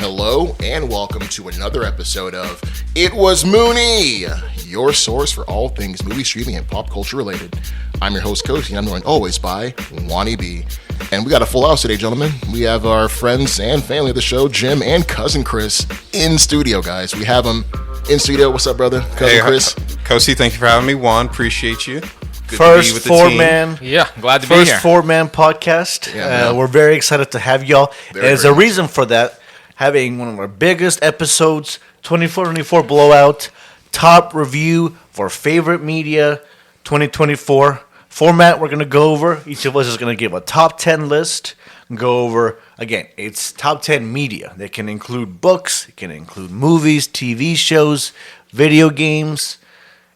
Hello and welcome to another episode of It Was Mooney, your source for all things movie streaming and pop culture related. I'm your host, Cozy, and I'm joined always by Wani B. And we got a full house today, gentlemen. We have our friends and family of the show, Jim and Cousin Chris, in studio, guys. We have them in studio. What's up, brother? Cousin Chris. Cozy, thank you for having me. Juan, appreciate you. Good First to be with four-man, glad to be here. First four-man podcast. Yeah, we're very excited to have y'all. There's a very reason for that. Having one of our biggest episodes, 24 Blowout, top review for favorite media, 2024 format. We're gonna go over. Each of us is gonna give a top 10 list. Go over again. It's top 10 media. They can include books. It can include movies, TV shows, video games.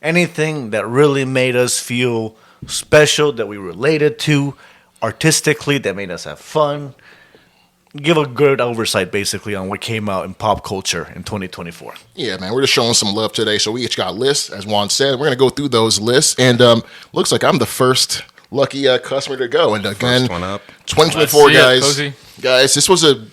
Anything that really made us feel special, that we related to artistically, that made us have fun. Give a good oversight, basically, on what came out in pop culture in 2024. Yeah, man, we're just showing some love today. So we each got lists, as Juan said. We're going to go through those lists. And looks like I'm the first lucky customer to go. And again, First one up. 2024, guys. Cozy. Guys, this was a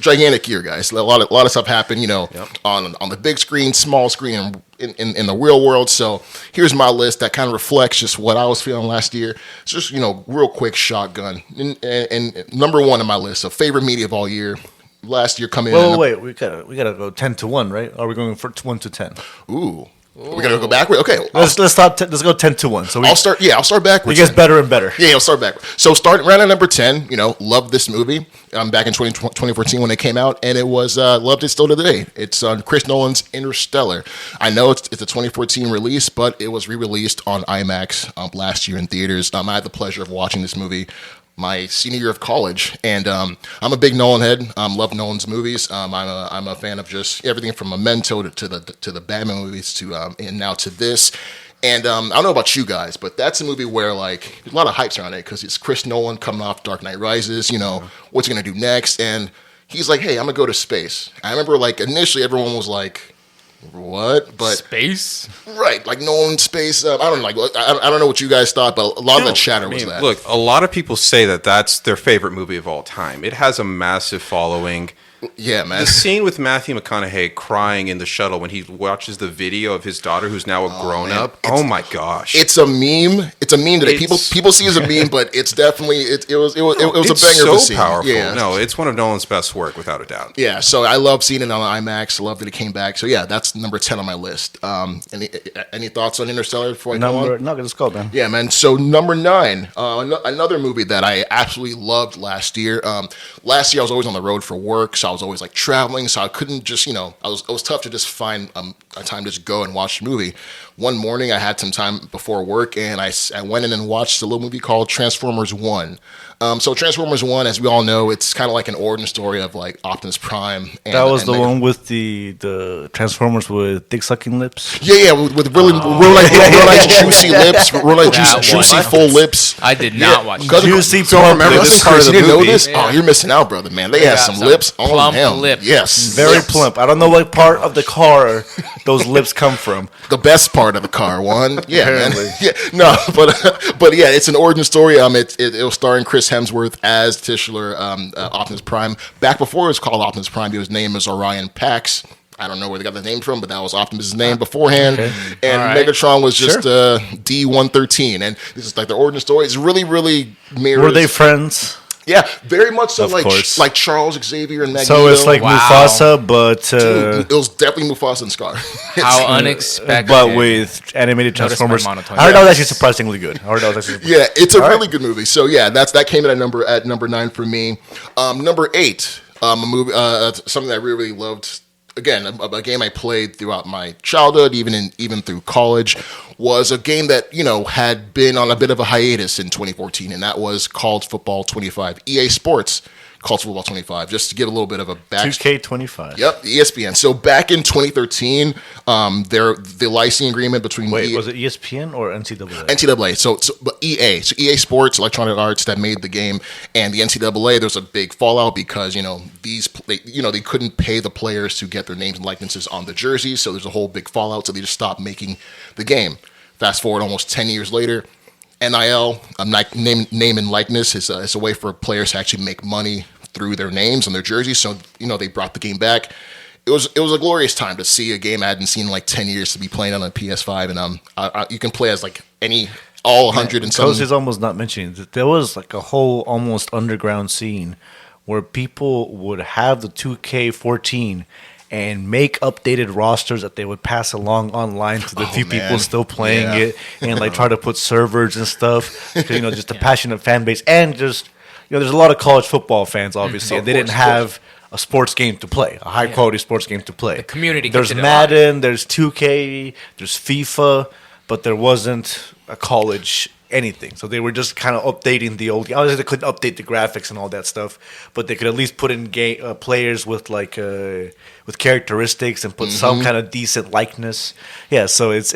gigantic year, guys. A lot of stuff happened, on the big screen, small screen, in the real world. So here's my list that kind of reflects just what I was feeling last year. It's just, real quick shotgun. And number one on my list of favorite media of all year. Last year coming in. Wait, we gotta go 10 to 1, right? Or are we going for 1 to 10? Ooh. We're gonna go backward. Okay, Let's go 10 to 1. So I'll start backwards. It gets better and better. Yeah, I'll start backwards. So starting around at number 10, loved this movie back in 2014 when it came out, and it was loved it still to today. It's Chris Nolan's Interstellar. I know it's a 2014 release, but it was re-released on IMAX last year in theaters. I had the pleasure of watching this movie my senior year of college, and I'm a big Nolan head. Love Nolan's movies. I'm a fan of just everything from Memento to the Batman movies to and now to this. And I don't know about you guys, but that's a movie where there's a lot of hypes around it because it's Chris Nolan coming off Dark Knight Rises. What's he gonna do next? And he's like, hey, I'm gonna go to space. I remember initially everyone was like, what? But space, right? Nolan space. I don't know. I don't know what you guys thought, but a lot of the chatter was that. Look, a lot of people say that that's their favorite movie of all time. It has a massive following. Yeah, man. The scene with Matthew McConaughey crying in the shuttle when he watches the video of his daughter who's now a grown-up. Oh my gosh. It's a meme. It's a meme today. People see it as a meme, but it's definitely it was a banger of a scene. So powerful. Yeah. No, it's one of Nolan's best work without a doubt. Yeah, so I love seeing it on IMAX. I love that it came back. So yeah, that's number 10 on my list. Any thoughts on Interstellar before I go on? No, let's go, man. Yeah, man. So number 9, another movie that I absolutely loved last year. Last year I was always on the road for work, so I was always traveling, so I couldn't just, it was tough to just find a time to just go and watch a movie. One morning I had some time before work, and I went in and watched a little movie called Transformers 1. So Transformers 1, as we all know, it's kind of like an origin story of Optimus Prime. That was the one with the Transformers with dick-sucking lips? Yeah, with really nice juicy lips, really juicy full lips. I did not watch it. Juicy Don't remember this part of the You didn't know movie. this? Oh, you're missing out, brother, man. They had some lips on plump him. lips. Yes. Very lips. plump. I don't know what part of the car those lips come from. The best part of the car, one. Yeah, man. Yeah, no, but yeah, it's an origin story. It was starring Chris Hemsworth as Titular Optimus Prime. Back before it was called Optimus Prime, his name is Orion Pax. I don't know where they got the name from, but that was Optimus' name beforehand. Okay. And right. Megatron was just D-113. And this is the origin story. It's really, really mirrors. Were they friends? Yeah, very much so. Of course. Like Charles Xavier and Magneto. So it's like Mufasa, but Dude, it was definitely Mufasa and Scar. How unexpected! But with animated Transformers, I heard that was actually surprisingly good. Yeah, it's a really good movie. So yeah, that came in at number 9 for me. Number 8, a movie, something that I really loved. Again, a game I played throughout my childhood, even through college, was a game that had been on a bit of a hiatus in 2014, and that was College Football 25. EA Sports College Football 25, just to give a little bit of a back. 2K25. Yep, ESPN. So back in 2013, the licensing agreement between was it ESPN or NCAA? NCAA. So but EA Sports, Electronic Arts, that made the game, and the NCAA. There's a big fallout because they couldn't pay the players to get their names and likenesses on the jerseys. So there's a whole big fallout. So they just stopped making the game. Fast forward almost 10 years later. NIL, name and likeness, is a way for players to actually make money through their names on their jerseys. So they brought the game back. It was a glorious time to see a game I hadn't seen in like 10 years to be playing on a PS5, and you can play as like all 100 and some. Cozy's almost not mentioning that there was like a whole almost underground scene where people would have the 2K14 and make updated rosters that they would pass along online to the few people still playing it, and like try to put servers and stuff. 'Cause, just a passionate fan base, and just there's a lot of college football fans, obviously, and they didn't have a sports game to play, a high quality sports game to play. The community. There's kept it Madden, there's 2K, there's FIFA, but there wasn't a college anything. So they were just kind of updating the old. Obviously, they couldn't update the graphics and all that stuff, but they could at least put in players with with characteristics and put some kind of decent likeness. Yeah, so it's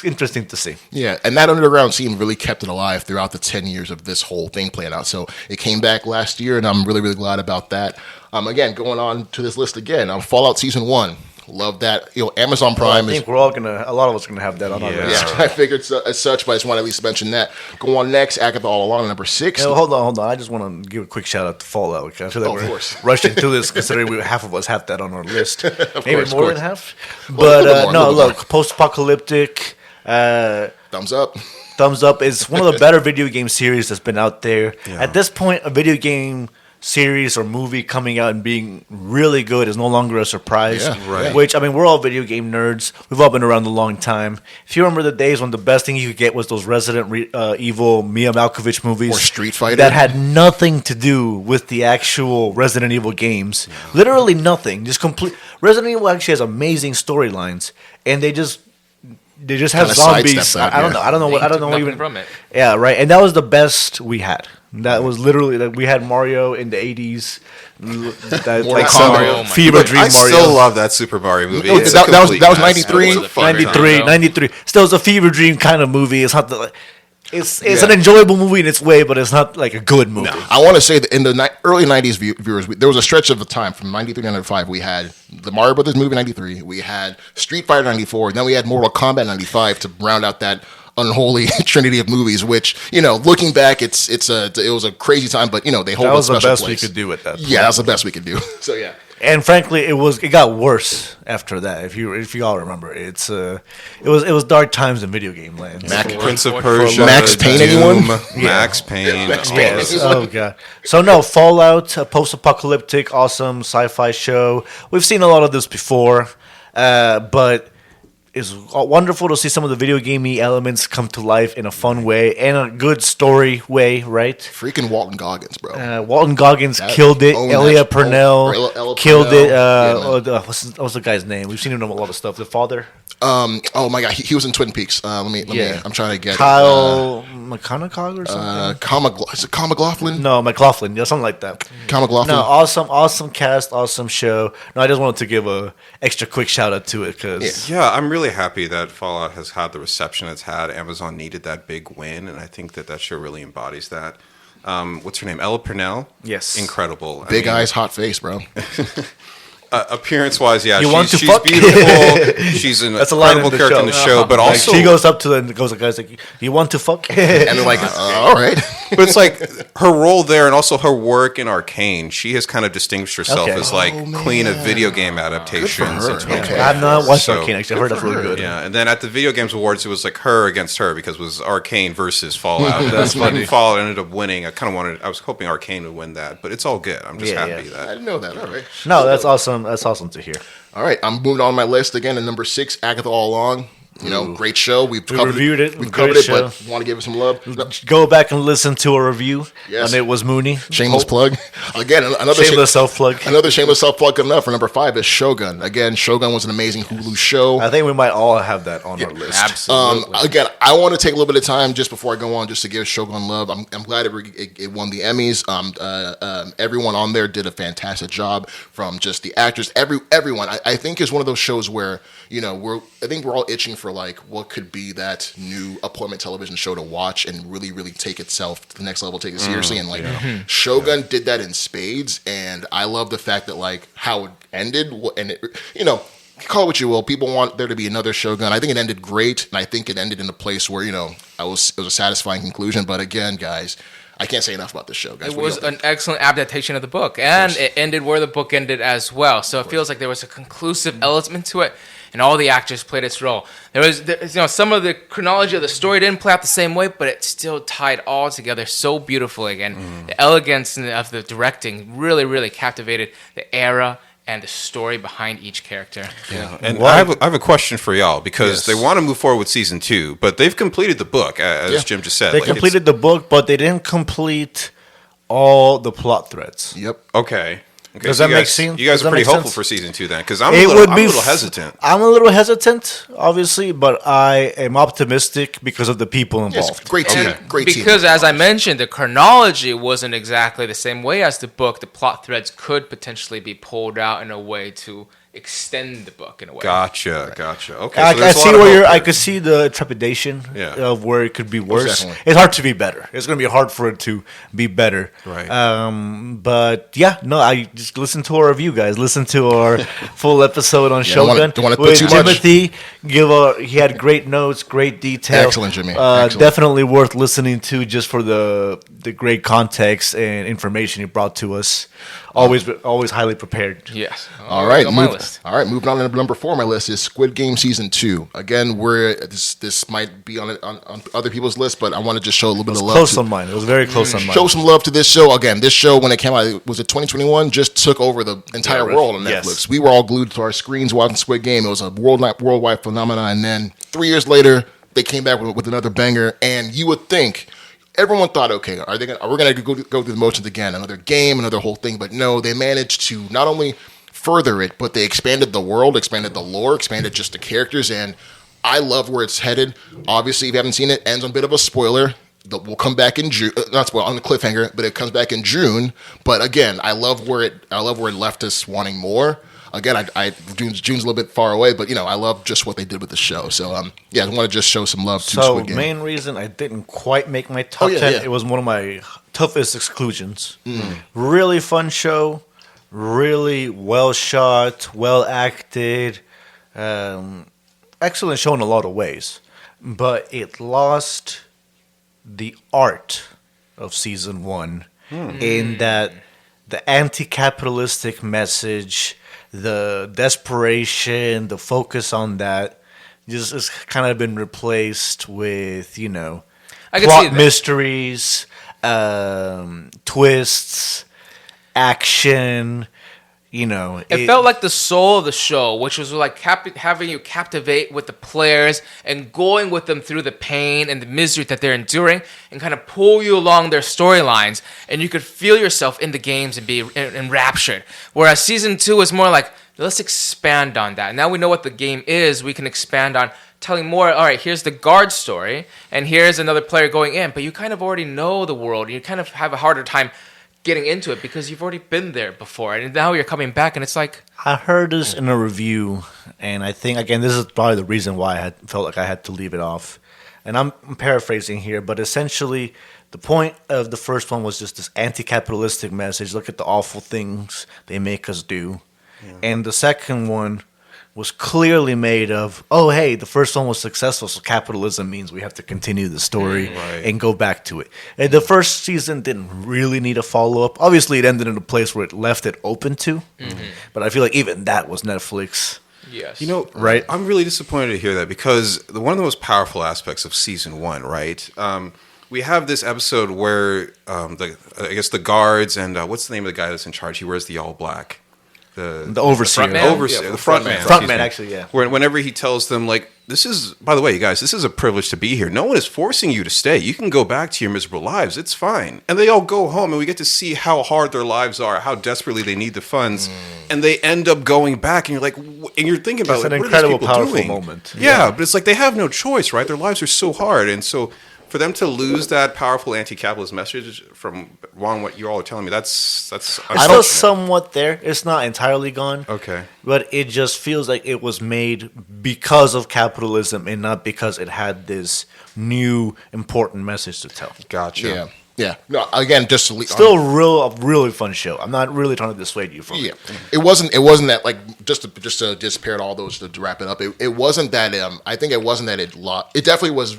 interesting to see. Yeah, and that underground scene really kept it alive throughout the 10 years of this whole thing playing out. So it came back last year, and I'm really, really glad about that. Again, going on to this list again, Fallout Season 1. Love that. Amazon Prime I think we're all a lot of us are gonna have that on our list. Yeah, I figured as such, but I just want to at least mention that. Go on next, Agatha All Along, number 6. Hold on. I just want to give a quick shout out to Fallout. I feel like Of we're course. rushing through this, considering half of us have that on our list. Maybe course, more of than course. half. A But little bit more, a no, little bit look, post-apocalyptic. Thumbs up. Thumbs up. It's one of the better video game series that's been out there. Yeah. At this point, a video game series or movie coming out and being really good is no longer a surprise. Yeah, right. Which, we're all video game nerds. We've all been around a long time. If you remember the days when the best thing you could get was those Resident Evil Mia Malkovich movies. Or Street Fighter. That had nothing to do with the actual Resident Evil games. Literally nothing. Just complete. Resident Evil actually has amazing storylines, and they just have Kinda zombies. sidestep that, I don't know. I don't know what. I don't know Nothing even from it. Yeah, right. And that was the best we had. That was literally like we had Mario in the 80s. That, like Mario, my Fever God. Dream I Mario. still love that Super Mario movie. Oh, It's that a was complete 93? mess. It was a fun time. 93, though. 93. Still, it's a Fever Dream kind of movie. It's not the. It's Yeah. an enjoyable movie in its way, but it's not like a good movie. I want to say that in the early 90s viewers, there was a stretch of the time from 93 to 95. We had the Mario Brothers movie 93. We had Street Fighter 94. And then we had Mortal Kombat 95 to round out that unholy trinity of movies, which, looking back, it was a crazy time, but, they hold That a was the special best place. we could do at that point. Yeah, that's the best we could do. So, yeah. And frankly, it got worse after that. If you all remember, it was dark times in video game land. Prince of Persia, Max Payne, Doom, anyone? Max Payne. Yes. Oh god. So no, Fallout, a post-apocalyptic, awesome sci-fi show. We've seen a lot of this before, but it's wonderful to see some of the video gamey elements come to life in a fun way and a good story way, right? Freaking Walton Goggins, bro. Walton Goggins killed it. own Elia that- Purnell Ella killed it. Purnell. Yeah, What's the guy's name? We've seen him in a lot of stuff. The father, Oh my God, he was in Twin Peaks. Let me. I'm trying to get Kyle McConaughey or something. Is it Kyle McLaughlin? No, McLaughlin. Yeah, something like that. Kyle McLaughlin. No, awesome cast, awesome show. No, I just wanted to give a extra quick shout out to it because Yeah, I'm really happy that Fallout has had the reception it's had. Amazon needed that big win, and I think that show really embodies that. What's her name? Ella Purnell? Yes. Incredible. Big eyes, hot face, bro. Appearance-wise, yeah, You want to she's fuck? beautiful. She's an that's a line incredible character in the show, but Like, also she goes up to the guy's like, "You want to fuck?" And they're like, all right. But it's like her role there, and also her work in Arcane. She has kind of distinguished herself Okay. as like queen of video game adaptations. her. in 2020. Okay. I have not watched So- Arcane. Actually, I heard that's really good. Yeah, and then at the Video Games Awards, it was like her against her because it was Arcane versus Fallout. That's funny. And Fallout ended up winning. I was hoping Arcane would win that, but it's all good. I'm just Yeah, happy yeah. I that. didn't know that. All right. No, that's awesome. That's awesome to hear. All right, I'm moving on my list again. And number 6, Agatha All Along. Great show. We reviewed it. We Great covered it, show. but want to give it some love. No, Go back and listen to a review Yes. on It Was Mooney. shameless plug. Again, another Shameless self plug. Another shameless self plug coming up for number 5 is Shogun. Again, Shogun was an amazing Hulu show. I think we might all have that on our list. Absolutely. Again, I want to take a little bit of time just before I go on, just to give Shogun love. I'm glad it won the Emmys. Everyone on there did a fantastic job, from just the actors, everyone. I think is one of those shows where I think we're all itching for like what could be that new appointment television show to watch and really, really take itself to the next level, take it seriously, and like Shogun did that in spades. And I love the fact that like how it ended, and it, call it what you will. People want there to be another Shogun. I think it ended great, and I think it ended in a place where it was a satisfying conclusion. But again, guys, I can't say enough about this show, guys. It What do was y'all think? an excellent adaptation of the book, and it ended where the book ended as well. So it feels like there was a conclusive element to it, and all the actors played its role. Some of the chronology of the story didn't play out the same way, but it still tied all together so beautifully. Again, the elegance of the directing really, really captivated the era and the story behind each character. Yeah, and I have a question for y'all because they want to move forward with season 2, but they've completed the book, as Jim just said. They completed the book, but they didn't complete all the plot threads. Yep. Okay. Does so that make sense? You guys Does that are pretty make hopeful sense? for season 2 then, because I'm a little hesitant. I'm a little hesitant, obviously, but I am optimistic because of the people Yes, involved. great team. Okay. Great team. Because, as I mentioned, the chronology wasn't exactly the same way as the book. The plot threads could potentially be pulled out in a way to extend the book in a way. Gotcha. Okay, I so there's a see lot of where hope I there. could see the trepidation Yeah. of where it could be worse. definitely. It's hard to be better. It's going to be hard for it to be better. Right. But yeah, no, I just listen to our review, guys. Listen to our full episode on don't wanna- Shogun don't wanna put with too much. Timothy. He had great notes, great detail. Excellent, Jimmy. Excellent. Definitely worth listening to just for the great context and information he brought to us. Always highly prepared. Yes. All right, On my list. all right. Moving on to number 4 on my list is Squid Game season 2. Again, this might be on other people's list, but I want to just show a little bit of love. Close on mine. It was very close on mine. Show some love to this show. Again, this show when it came out, was it 2021? Just took over the entire world on Netflix. Yes. We were all glued to our screens watching Squid Game. It was a worldwide phenomenon. And then 3 years later, they came back with another banger. And you would think. Everyone thought, okay, are we going to go through the motions again? Another game, another whole thing. But no, they managed to not only further it, but they expanded the world, expanded the lore, expanded just the characters. And I love where it's headed. Obviously, if you haven't seen it, ends on a bit of a spoiler. We'll come back in June. Not spoil on the cliffhanger, but it comes back in June. But again, I love where it left us wanting more. Again, June's a little bit far away, but I love just what they did with the show. So I want to just show some love to Squid Game. Main reason I didn't quite make my top 10, it was one of my toughest exclusions. Really fun show, really well shot, well acted, excellent show in a lot of ways, but it lost the art of season 1 in that the anti-capitalistic message, the desperation, the focus on that, just has kind of been replaced with, I can plot see that. mysteries, twists, action. It felt like the soul of the show, which was like having you captivate with the players and going with them through the pain and the misery that they're enduring and kind of pull you along their storylines. And you could feel yourself in the games and be enraptured. Whereas season 2 is more like, let's expand on that. Now we know what the game is. We can expand on telling more. All right, here's the guard story, and here's another player going in. But you kind of already know the world. You kind of have a harder time getting into it because you've already been there before, and now you're coming back, and it's like I heard this in a review, and I think, again, this is probably the reason why I felt like I had to leave it off. And I'm paraphrasing here, but essentially the point of the first one was just this anti-capitalistic message. Look at the awful things they make us do. Yeah. And the second one was clearly made of, oh, hey, the first one was successful, so capitalism means we have to continue the story and go back to it. And the first season didn't really need a follow-up. Obviously, it ended in a place where it left it open to, but I feel like even that was Netflix. yes, Right? I'm really disappointed to hear that because one of the most powerful aspects of season 1, right? We have this episode where I guess the guards and what's the name of the guy that's in charge? He wears the all black. The overseer. The front man. Front man, actually, yeah. Whenever he tells them, like, this is, by the way, you guys, this is a privilege to be here. No one is forcing you to stay. You can go back to your miserable lives. It's fine. And they all go home, and we get to see how hard their lives are, how desperately they need the funds. And they end up going back, and you're like, and you're thinking about, It's like, an what are these incredible, people powerful doing? moment. Yeah, but it's like they have no choice, right? Their lives are so hard. And so for them to lose that powerful anti-capitalist message from Juan, what you all are telling me, that's It's still unfortunate. somewhat there. It's not entirely gone. Okay. But it just feels like it was made because of capitalism and not because it had this new important message to tell. Gotcha. Yeah. No, again, just to Still a really fun show. I'm not really trying to dissuade you from it. It wasn't that, like, just to pair all those to wrap it up. It wasn't that I think it wasn't that it lost. It definitely was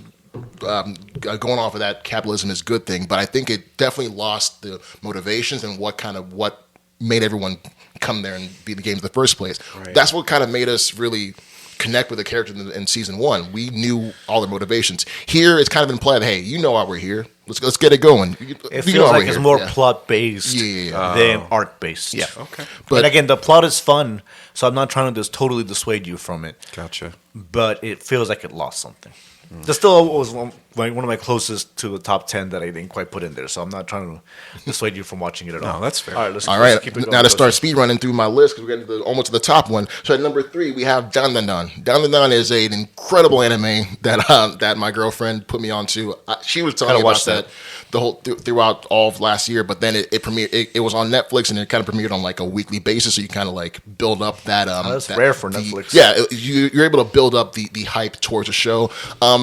going off of that, capitalism is a good thing, but I think it definitely lost the motivations and what made everyone come there and be the game in the first place. Right. That's what kind of made us really connect with the characters in season 1. We knew all their motivations. Here, it's kind of implied, hey, you know why we're here. Let's get it going. It feels like it's more plot based than art based. Yeah. Okay. But again, the plot is fun, so I'm not trying to just totally dissuade you from it. Gotcha. But it feels like it lost something. This still was one of my closest to the top 10 that I didn't quite put in there, so I'm not trying to dissuade you from watching it at all. No, that's fair. All right, keep it going. Now to start speed running through my list, because we're getting almost to the top one. So at number 3, we have Dan Dan Dan. Dan Dan Dan is an incredible anime that my girlfriend put me onto. She was telling me about that the whole throughout all of last year, but then it premiered. It was on Netflix, and it kind of premiered on like a weekly basis, so you kind of like build up that. That's rare for Netflix. Yeah, you're able to build up the hype towards a show.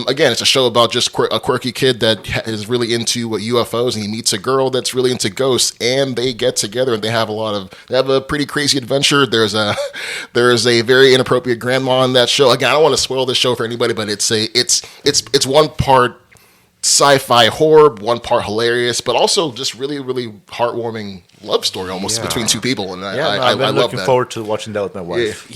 Again, it's a show about just a quirky kid that is really into UFOs, and he meets a girl that's really into ghosts, and they get together and they have a pretty crazy adventure. There's a very inappropriate grandma in that show. Again, I don't want to spoil this show for anybody, but it's one part sci-fi horror, one part hilarious, but also just really, really heartwarming love story almost between two people, and I've been looking forward to watching that with my wife.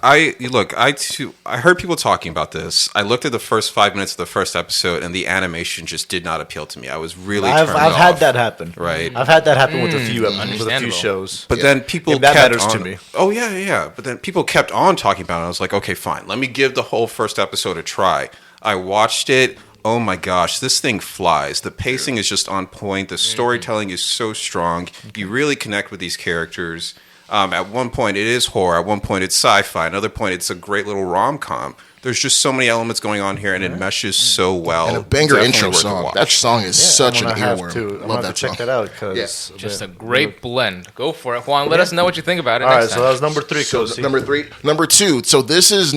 I heard people talking about this. I looked at the first 5 minutes of the first episode, and the animation just did not appeal to me. I was really turned off. I've had that happen. Right. I've had that happen with a few shows. But then people that kept matters on, to me. Oh yeah. But then people kept on talking about it. I was like, okay, fine. Let me give the whole first episode a try. I watched it. Oh my gosh, this thing flies. The pacing is just on point. The storytelling is so strong. You really connect with these characters. At one point, it is horror. At one point, it's sci-fi. Another point, it's a great little rom-com. There's just so many elements going on here, and it meshes so well. And a banger intro song. That song is such an earworm. I'm going to check that out. Just a great blend. Go for it. Juan, let us know what you think about it. All right, so that was number 3. So number 3. Number 2. So this is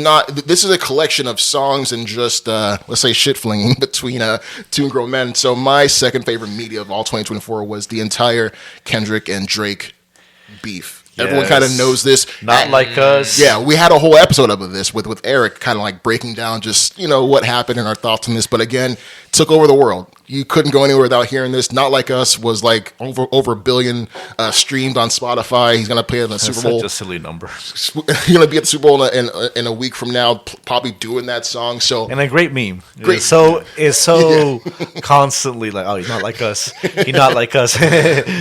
a collection of songs and just, let's say, shit flinging between two grown men. So my second favorite media of all 2024 was the entire Kendrick and Drake beef. Yes. Everyone kind of knows this. Not like us. Yeah, we had a whole episode of this with Eric kind of like breaking down just, what happened and our thoughts on this. But again, took over the world. You couldn't go anywhere without hearing this. Not Like Us was like over 1 billion streamed on Spotify. He's going to play in the Super Bowl. That's such a silly number. He's going to be at the Super Bowl in a week from now, probably doing that song. So and a great meme. Great. It's so constantly like, oh, he's not like us. He's not like us.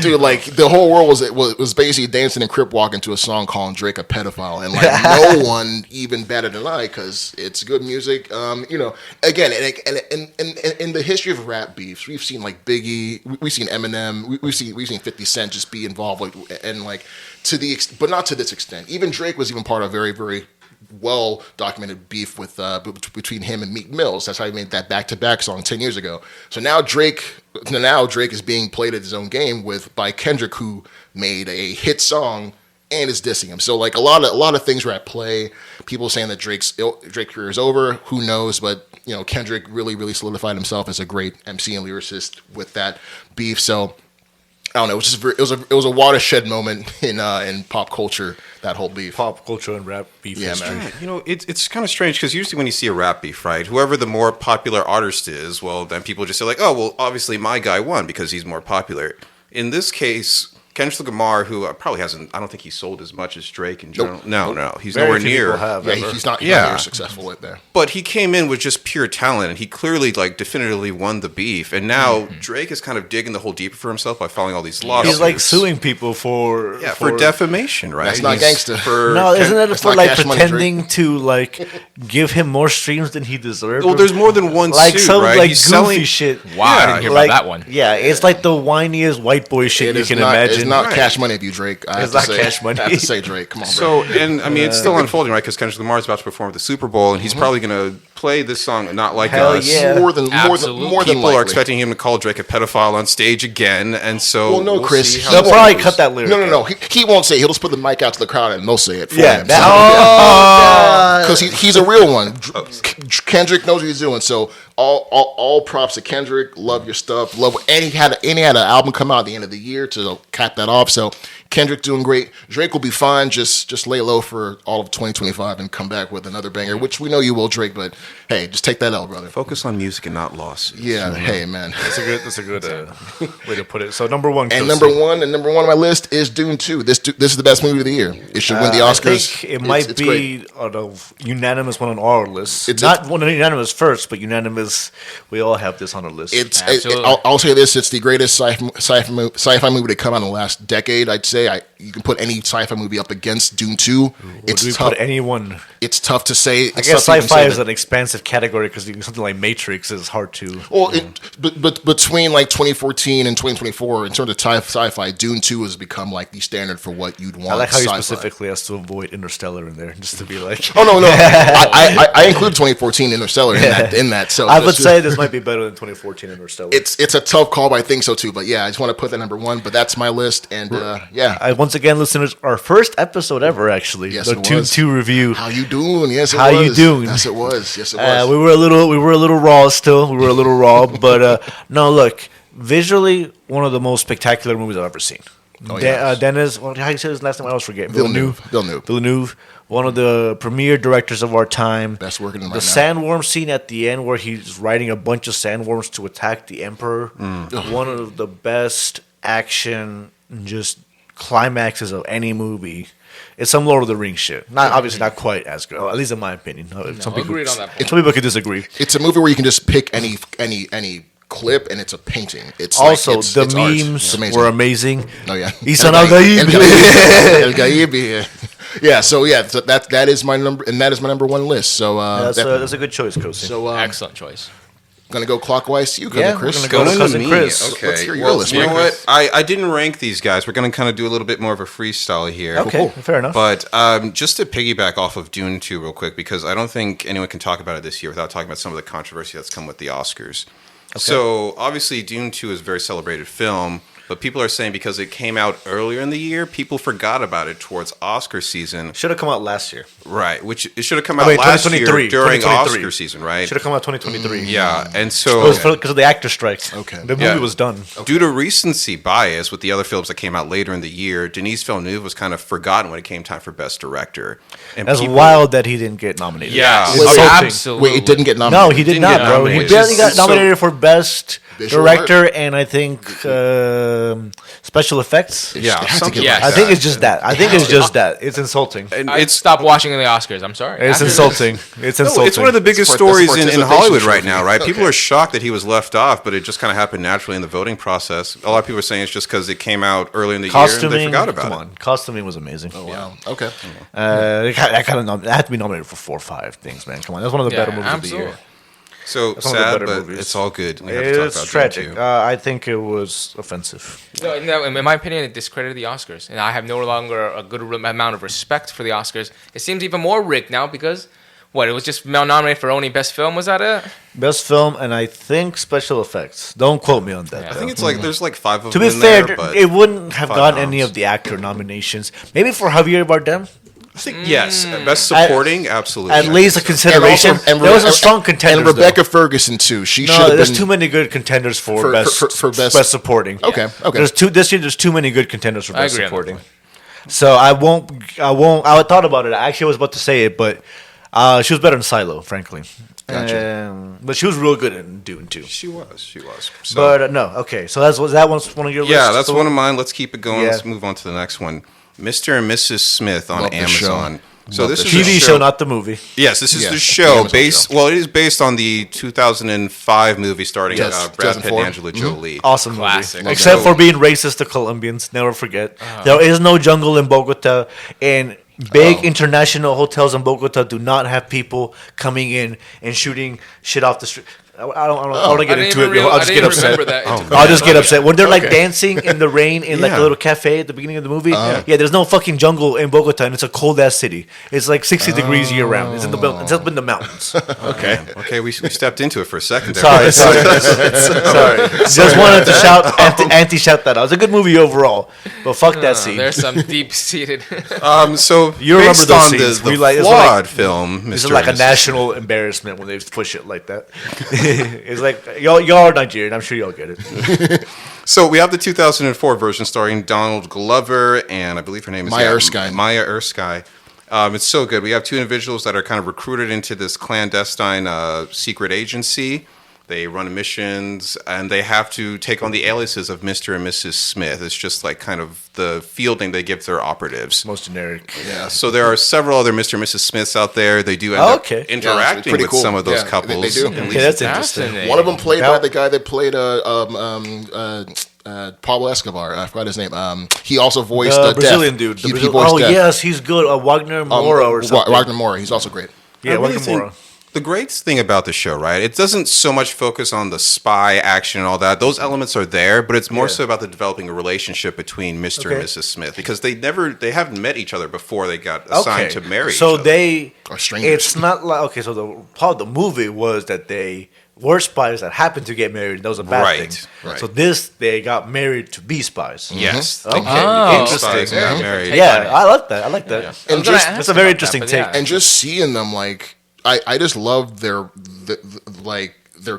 Dude, like the whole world was basically dancing and crip walking to a song calling Drake a pedophile, and like no one even better than I, because it's good music. Again, and in the history of rap beefs, we've seen like Biggie, we've seen Eminem, we've seen 50 Cent just be involved, but not to this extent. Even Drake was even part of a very, very well documented beef with between him and Meek Mills. That's how he made that back-to-back song 10 years ago. So now Drake is being played at his own game by Kendrick, who made a hit song and is dissing him. So like a lot of things are at play. People saying that Drake's career is over. Who knows? But Kendrick really, really solidified himself as a great MC and lyricist with that beef. So I don't know. It was a watershed moment in pop culture. That whole beef, pop culture and rap beef. Yeah, man. It's kind of strange because usually when you see a rap beef, right, whoever the more popular artist is, well, then people just say like, oh, well, obviously my guy won because he's more popular. In this case, Kendrick Lamar, who probably hasn't, I don't think he sold as much as Drake in general. Nope. No, he's nowhere near. He's not near successful at there. But he came in with just pure talent, and he clearly, definitively won the beef. And now Drake is kind of digging the hole deeper for himself by filing all these lawsuits. He's suing people for defamation, right? That's not gangster. Isn't it for pretending to give him more streams than he deserved? Well, there's more than one suit, some right? He's goofy selling shit. Wow, I didn't hear about that one. Yeah, it's like the whiniest white boy shit you can imagine. It's not Cash Money of you, Drake. Cash Money. I have to say, Drake. Come on, bro. So, and I mean, it's still unfolding, right? Because Kendrick Lamar is about to perform at the Super Bowl, and he's probably going to play this song, Not Like Us. Yeah. More than people are expecting him to call Drake a pedophile on stage again, and so well, no, Chris, he'll probably cut that lyric. No. He won't say it. He'll just put the mic out to the crowd and they'll say it for him. Because he's a real one. Kendrick knows what he's doing. So all props to Kendrick. Love your stuff. And he had an album come out at the end of the year to cap that off. So Kendrick doing great. Drake will be fine. Just lay low for all of 2025 and come back with another banger, which we know you will, Drake. But hey, just take that L, brother. Focus on music and not lawsuits. Yeah. Hey, man. That's a good way to put it. So number one, And number one on my list is Dune 2. This is the best movie of the year. It should win the Oscars. I think it might be unanimous one on our list. It's not one unanimous first, but unanimous. We all have this on our list. I'll say this: it's the greatest sci-fi movie to come out in the last decade. I'd say you can put any sci-fi movie up against Dune 2. It's tough. Put anyone? It's tough to say. I guess sci-fi is an expansive category because something like Matrix is hard to. Well, but between like 2014 and 2024, in terms of sci-fi, Dune 2 has become like the standard for what you'd want. I like how sci-fi. you specifically has to avoid Interstellar in there, just to be like. Oh no, I include 2014 Interstellar in that. So I would say this might be better than 2014 Interstellar. It's a tough call, but I think so too. But yeah, I just want to put that number one. But that's my list, and once again, listeners, our first episode ever, actually. Yes, the it Dune was. 2 review. How you doing? Yes, it How was. you doing? Yes, it was. Yes, it was. We were a little raw still. We were a little raw, but no, look, visually, one of the most spectacular movies I've ever seen. Oh, yes. Dennis, how you say his last name? I always forget. Villeneuve. One of the premier directors of our time. Best working right now. The sandworm scene at the end where he's riding a bunch of sandworms to attack the Emperor. One of the best action, just climaxes of any movie. It's some Lord of the Rings shit. Obviously not quite as good, at least in my opinion. Some people agreed on that point. Some people could disagree. It's a movie where you can just pick any clip and it's a painting. It's also it's the memes were amazing. Oh yeah, Isan Al-Gaib. El Gaib. Yeah, so that is my number, and that is my number one list. So that's a good choice, Kosi. So excellent choice. Gonna go clockwise. You go, Chris. We're gonna go to Cousin me. Chris. Okay. Let's hear your list. You know Chris. what? I didn't rank these guys. We're going to kind of do a little bit more of a freestyle here. Okay, fair enough. But just to piggyback off of Dune 2 real quick, because I don't think anyone can talk about it this year without talking about some of the controversy that's come with the Oscars. Okay. So obviously Dune 2 is a very celebrated film, but people are saying because it came out earlier in the year, people forgot about it towards Oscar season. Should have come out last year. Right, which it should have come out last year during Oscar season, right? Should have come out 2023. Yeah, and so because of the actor strikes. Okay, the movie was done. Due to recency bias with the other films that came out later in the year, Denis Villeneuve was kind of forgotten when it came time for Best Director. And that's wild that he didn't get nominated. Yeah, absolutely. Wait, it didn't get nominated. No, he did not, bro. He barely got nominated for Best Director and I think special effects. Yeah, something like I think it's just that. It's insulting. And I'd stop watching the Oscars. I'm sorry. It's insulting. It's insulting. No, it's one of the biggest stories in Hollywood right now, right? Okay. People are shocked that he was left off, but it just kind of happened naturally in the voting process. A lot of people are saying it's just because it came out early in the year and they forgot about it. Costuming was amazing. Oh, wow. Okay. It had to be nominated for 4 or 5 things, man. Come on. That's one of the better movies of the year. So sad, but it's all good. We have to talk about tragic. I think it was offensive. No, in my opinion, it discredited the Oscars, and I have no longer a good amount of respect for the Oscars. It seems even more rigged now because it was just nominated for only Best Film. Was that it? Best Film, and I think special effects. Don't quote me on that. Yeah. I think it's like there's like 5 of them. To be fair, it wouldn't have gotten any of the actor nominations. Maybe for Javier Bardem. I think yes, best supporting, absolutely. At least a consideration. There was a strong contender. And Rebecca Ferguson too. She should have been. There's too many good contenders for best supporting. Okay. This year. There's too many good contenders for best supporting. So I won't. I thought about it. I actually was about to say it, but she was better than Silo, frankly. Gotcha. But she was real good in Dune too. She was. So, but no. Okay. So that one's one of your lists. Yeah, that's one of mine. Let's keep it going. Yeah. Let's move on to the next one. Mr. and Mrs. Smith on Amazon. So this is TV show, not the movie. Yes, this is the show based. Well, it is based on the 2005 movie starring Brad Pitt and Angela Jolie. Awesome classic. Movie. Except for being racist to Colombians. Never forget. There is no jungle in Bogota, and big international hotels in Bogota do not have people coming in and shooting shit off the street. I don't want to get into it. I'll just get upset. I'll just get upset when they're like dancing in the rain in like a little cafe at the beginning of the movie. There's no fucking jungle in Bogota, and it's a cold ass city. It's like 60 degrees year round. It's up in the mountains. Okay, we stepped into it for a second there. Sorry. Just wanted to anti-shout that out. It's a good movie overall, but fuck that scene. There's some deep-seated. So you remember based on the flawed film, It's like a national embarrassment when they push it like that. It's like y'all are Nigerian. I'm sure y'all get it. So we have the 2004 version starring Donald Glover and I believe her name is Maya Erskine. Maya Erskine. It's so good. We have two individuals that are kind of recruited into this clandestine secret agency. They run missions, and they have to take on the aliases of Mr. and Mrs. Smith. It's just like kind of the fielding they give their operatives. Most generic. Yeah. So there are several other Mr. and Mrs. Smiths out there. They do end up interacting with some of those couples. They do. Okay, that's interesting. One of them played by the guy that played Pablo Escobar. I forgot his name. He also voiced the Brazilian Death. dude. Yes, he's good. Wagner Moura or something. Wagner Moura. He's also great. Yeah, Wagner Moura. The great thing about the show, right? It doesn't so much focus on the spy action and all that. Those elements are there, but it's more so about the developing a relationship between Mr. and Mrs. Smith because they haven't met each other before they got assigned to marry each other. So they are strangers. It's not like so the part of the movie was that they were spies that happened to get married. That was a bad thing. Right. So they got married to be spies. Yes. Okay. Interesting. Got married. Yeah, I like that. Yeah. And that's a very interesting take. And just seeing them I just love their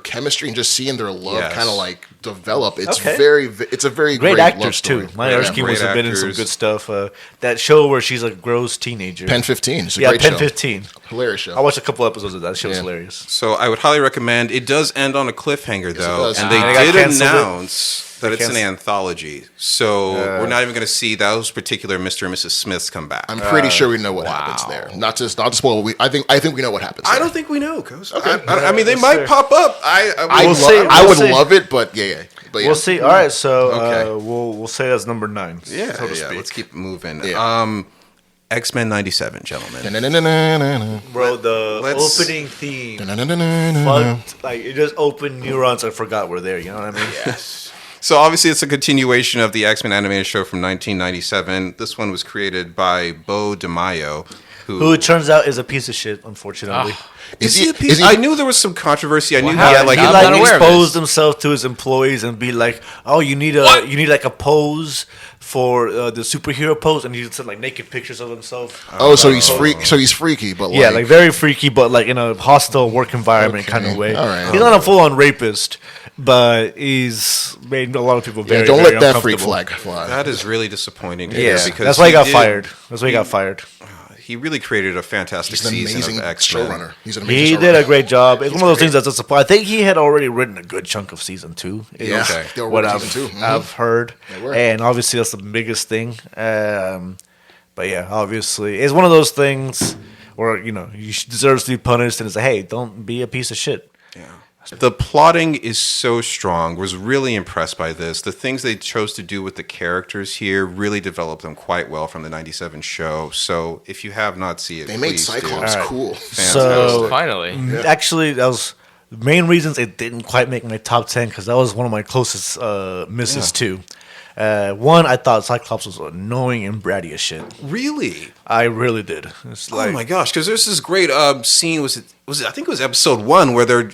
chemistry and just seeing their love kind of like develop. It's it's a very great actors love story. Maya Erskine must have been in some good stuff. That show where she's a gross teenager. Pen 15. It's a great show. Pen 15. Hilarious show. I watched a couple episodes of that. That show's hilarious. So I would highly recommend. It does end on a cliffhanger though, does. and they did announce that it's an anthology. So we're not even going to see those particular Mr. and Mrs. Smiths come back. I'm pretty sure we know what happens there. Not to spoil. I think we know what happens. I don't think we know, Coach. Okay. I mean, they might pop up. I would love it, but yeah. But we'll see. All right, so we'll say that's number 9. Yeah, so to speak. Let's keep moving. Yeah. X-Men 97, gentlemen. Bro, the opening theme. It just opened neurons I forgot were there. You know what I mean? Yes. So obviously it's a continuation of the X-Men animated show from 1997. This one was created by Bo DeMaio, who it turns out is a piece of shit, unfortunately. Is he a piece? I knew there was some controversy. I knew he had he exposed himself to his employees and be like, "Oh, you need like a pose for the superhero pose," and he sent like naked pictures of himself. So he's freaky, but like very freaky, but like in a hostile work environment kind of way. All right. He's not a full-on rapist, but he's made a lot of people very. Don't very let that freak flag fly. That is really disappointing. Because that's why he got fired. That's why he got fired. He really created a fantastic season of X-Men. Showrunner. He's an amazing showrunner. He did a great job. It's one of those things that's a surprise. I think he had already written a good chunk of season 2. What I've heard. And obviously that's the biggest thing. But yeah, obviously it's one of those things where he deserves to be punished, and it's like, hey, don't be a piece of shit. Yeah. The plotting is so strong. Was really impressed by this. The things they chose to do with the characters here really developed them quite well from the 97 show. So if you have not seen it, they made Cyclops cool. So finally, actually, that was the main reasons it didn't quite make my top 10 because that was one of my closest misses too. One, I thought Cyclops was annoying and bratty as shit. Really? I really did. It's oh my gosh! Because there's this great scene. Was it? I think it was episode 1 where they're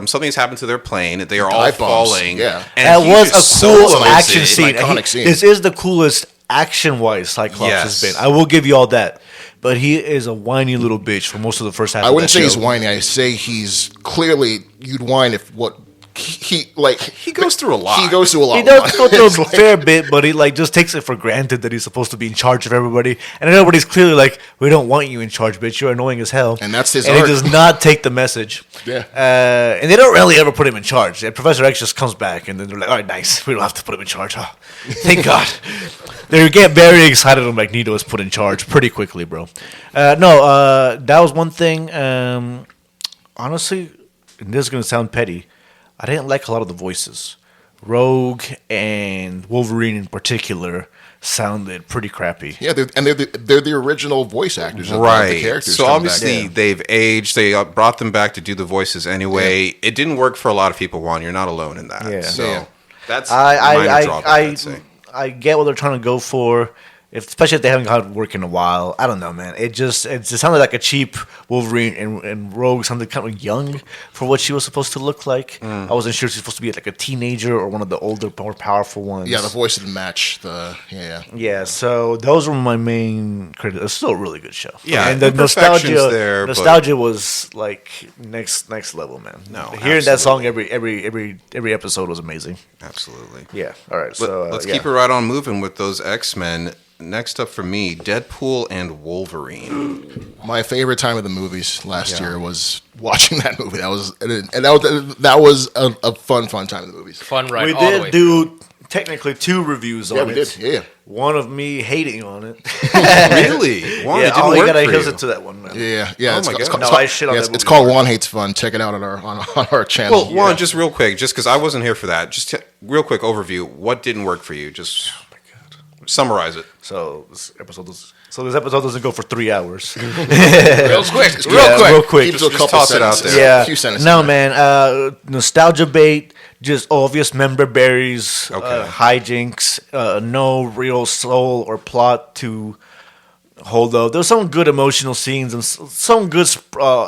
something has happened to their plane. They are all falling. Yeah, and that was a cool action scene. Iconic scene. This is the coolest action-wise Cyclops has been. I will give you all that. But he is a whiny little bitch for most of the first half. I wouldn't say show. He's whiny. I say he's clearly you'd whine if what. He goes through a lot. He goes through a lot. He does go through a fair bit, but he just takes it for granted that he's supposed to be in charge of everybody, and everybody's clearly like, "We don't want you in charge, bitch. You're annoying as hell." And that's his. And he does not take the message. Yeah. And they don't really ever put him in charge. And Professor X just comes back, and then they're like, "All right, nice. We don't have to put him in charge." Oh, thank God. They get very excited when Magneto is put in charge pretty quickly, bro. That was one thing. Honestly, and this is gonna sound petty. I didn't like a lot of the voices. Rogue and Wolverine in particular sounded pretty crappy. Yeah, they're the original voice actors of the characters. So obviously they've aged. They brought them back to do the voices anyway. Yeah. It didn't work for a lot of people, Juan. You're not alone in that. Yeah. So that's a minor drawback, I'd say. I get what they're trying to go for. especially if they haven't gone to work in a while. I don't know, man. It just sounded like a cheap Wolverine, and Rogue sounded kind of young for what she was supposed to look like. I wasn't sure if she was supposed to be like a teenager or one of the older, more powerful ones. Yeah, the voice didn't match Yeah, so those were my main critics. It's still a really good show. Yeah, and the imperfections there, but- nostalgia was like next level, man. No, hearing that song absolutely. every episode was amazing. Absolutely. Yeah. All right. So Let's keep it right on moving with those X-Men. Next up for me, Deadpool and Wolverine. My favorite time of the movies last year was watching that movie. That was a fun time in the movies. Fun ride. we all the did way do technically 2 reviews on Yeah, it. we did. Yeah. One of me hating on it. Really? Juan, it didn't you work gotta for you. listen to that one, man. Yeah. Oh It's my called- God. No, I shit on that it's movie called hard. Juan Hates Fun. Check it out on our channel. Well, Juan, just real quick, just because I wasn't here for that, just real quick overview. What didn't work for you? Just summarize it. So this episode doesn't go for 3 hours. real quick. Real quick. Keep it to a Just couple toss it out sentences. there. Yeah. A few sentences. No, man. Nostalgia bait, just obvious member berries, Okay. hijinks, no real soul or plot to hold up. There was some good emotional scenes and some good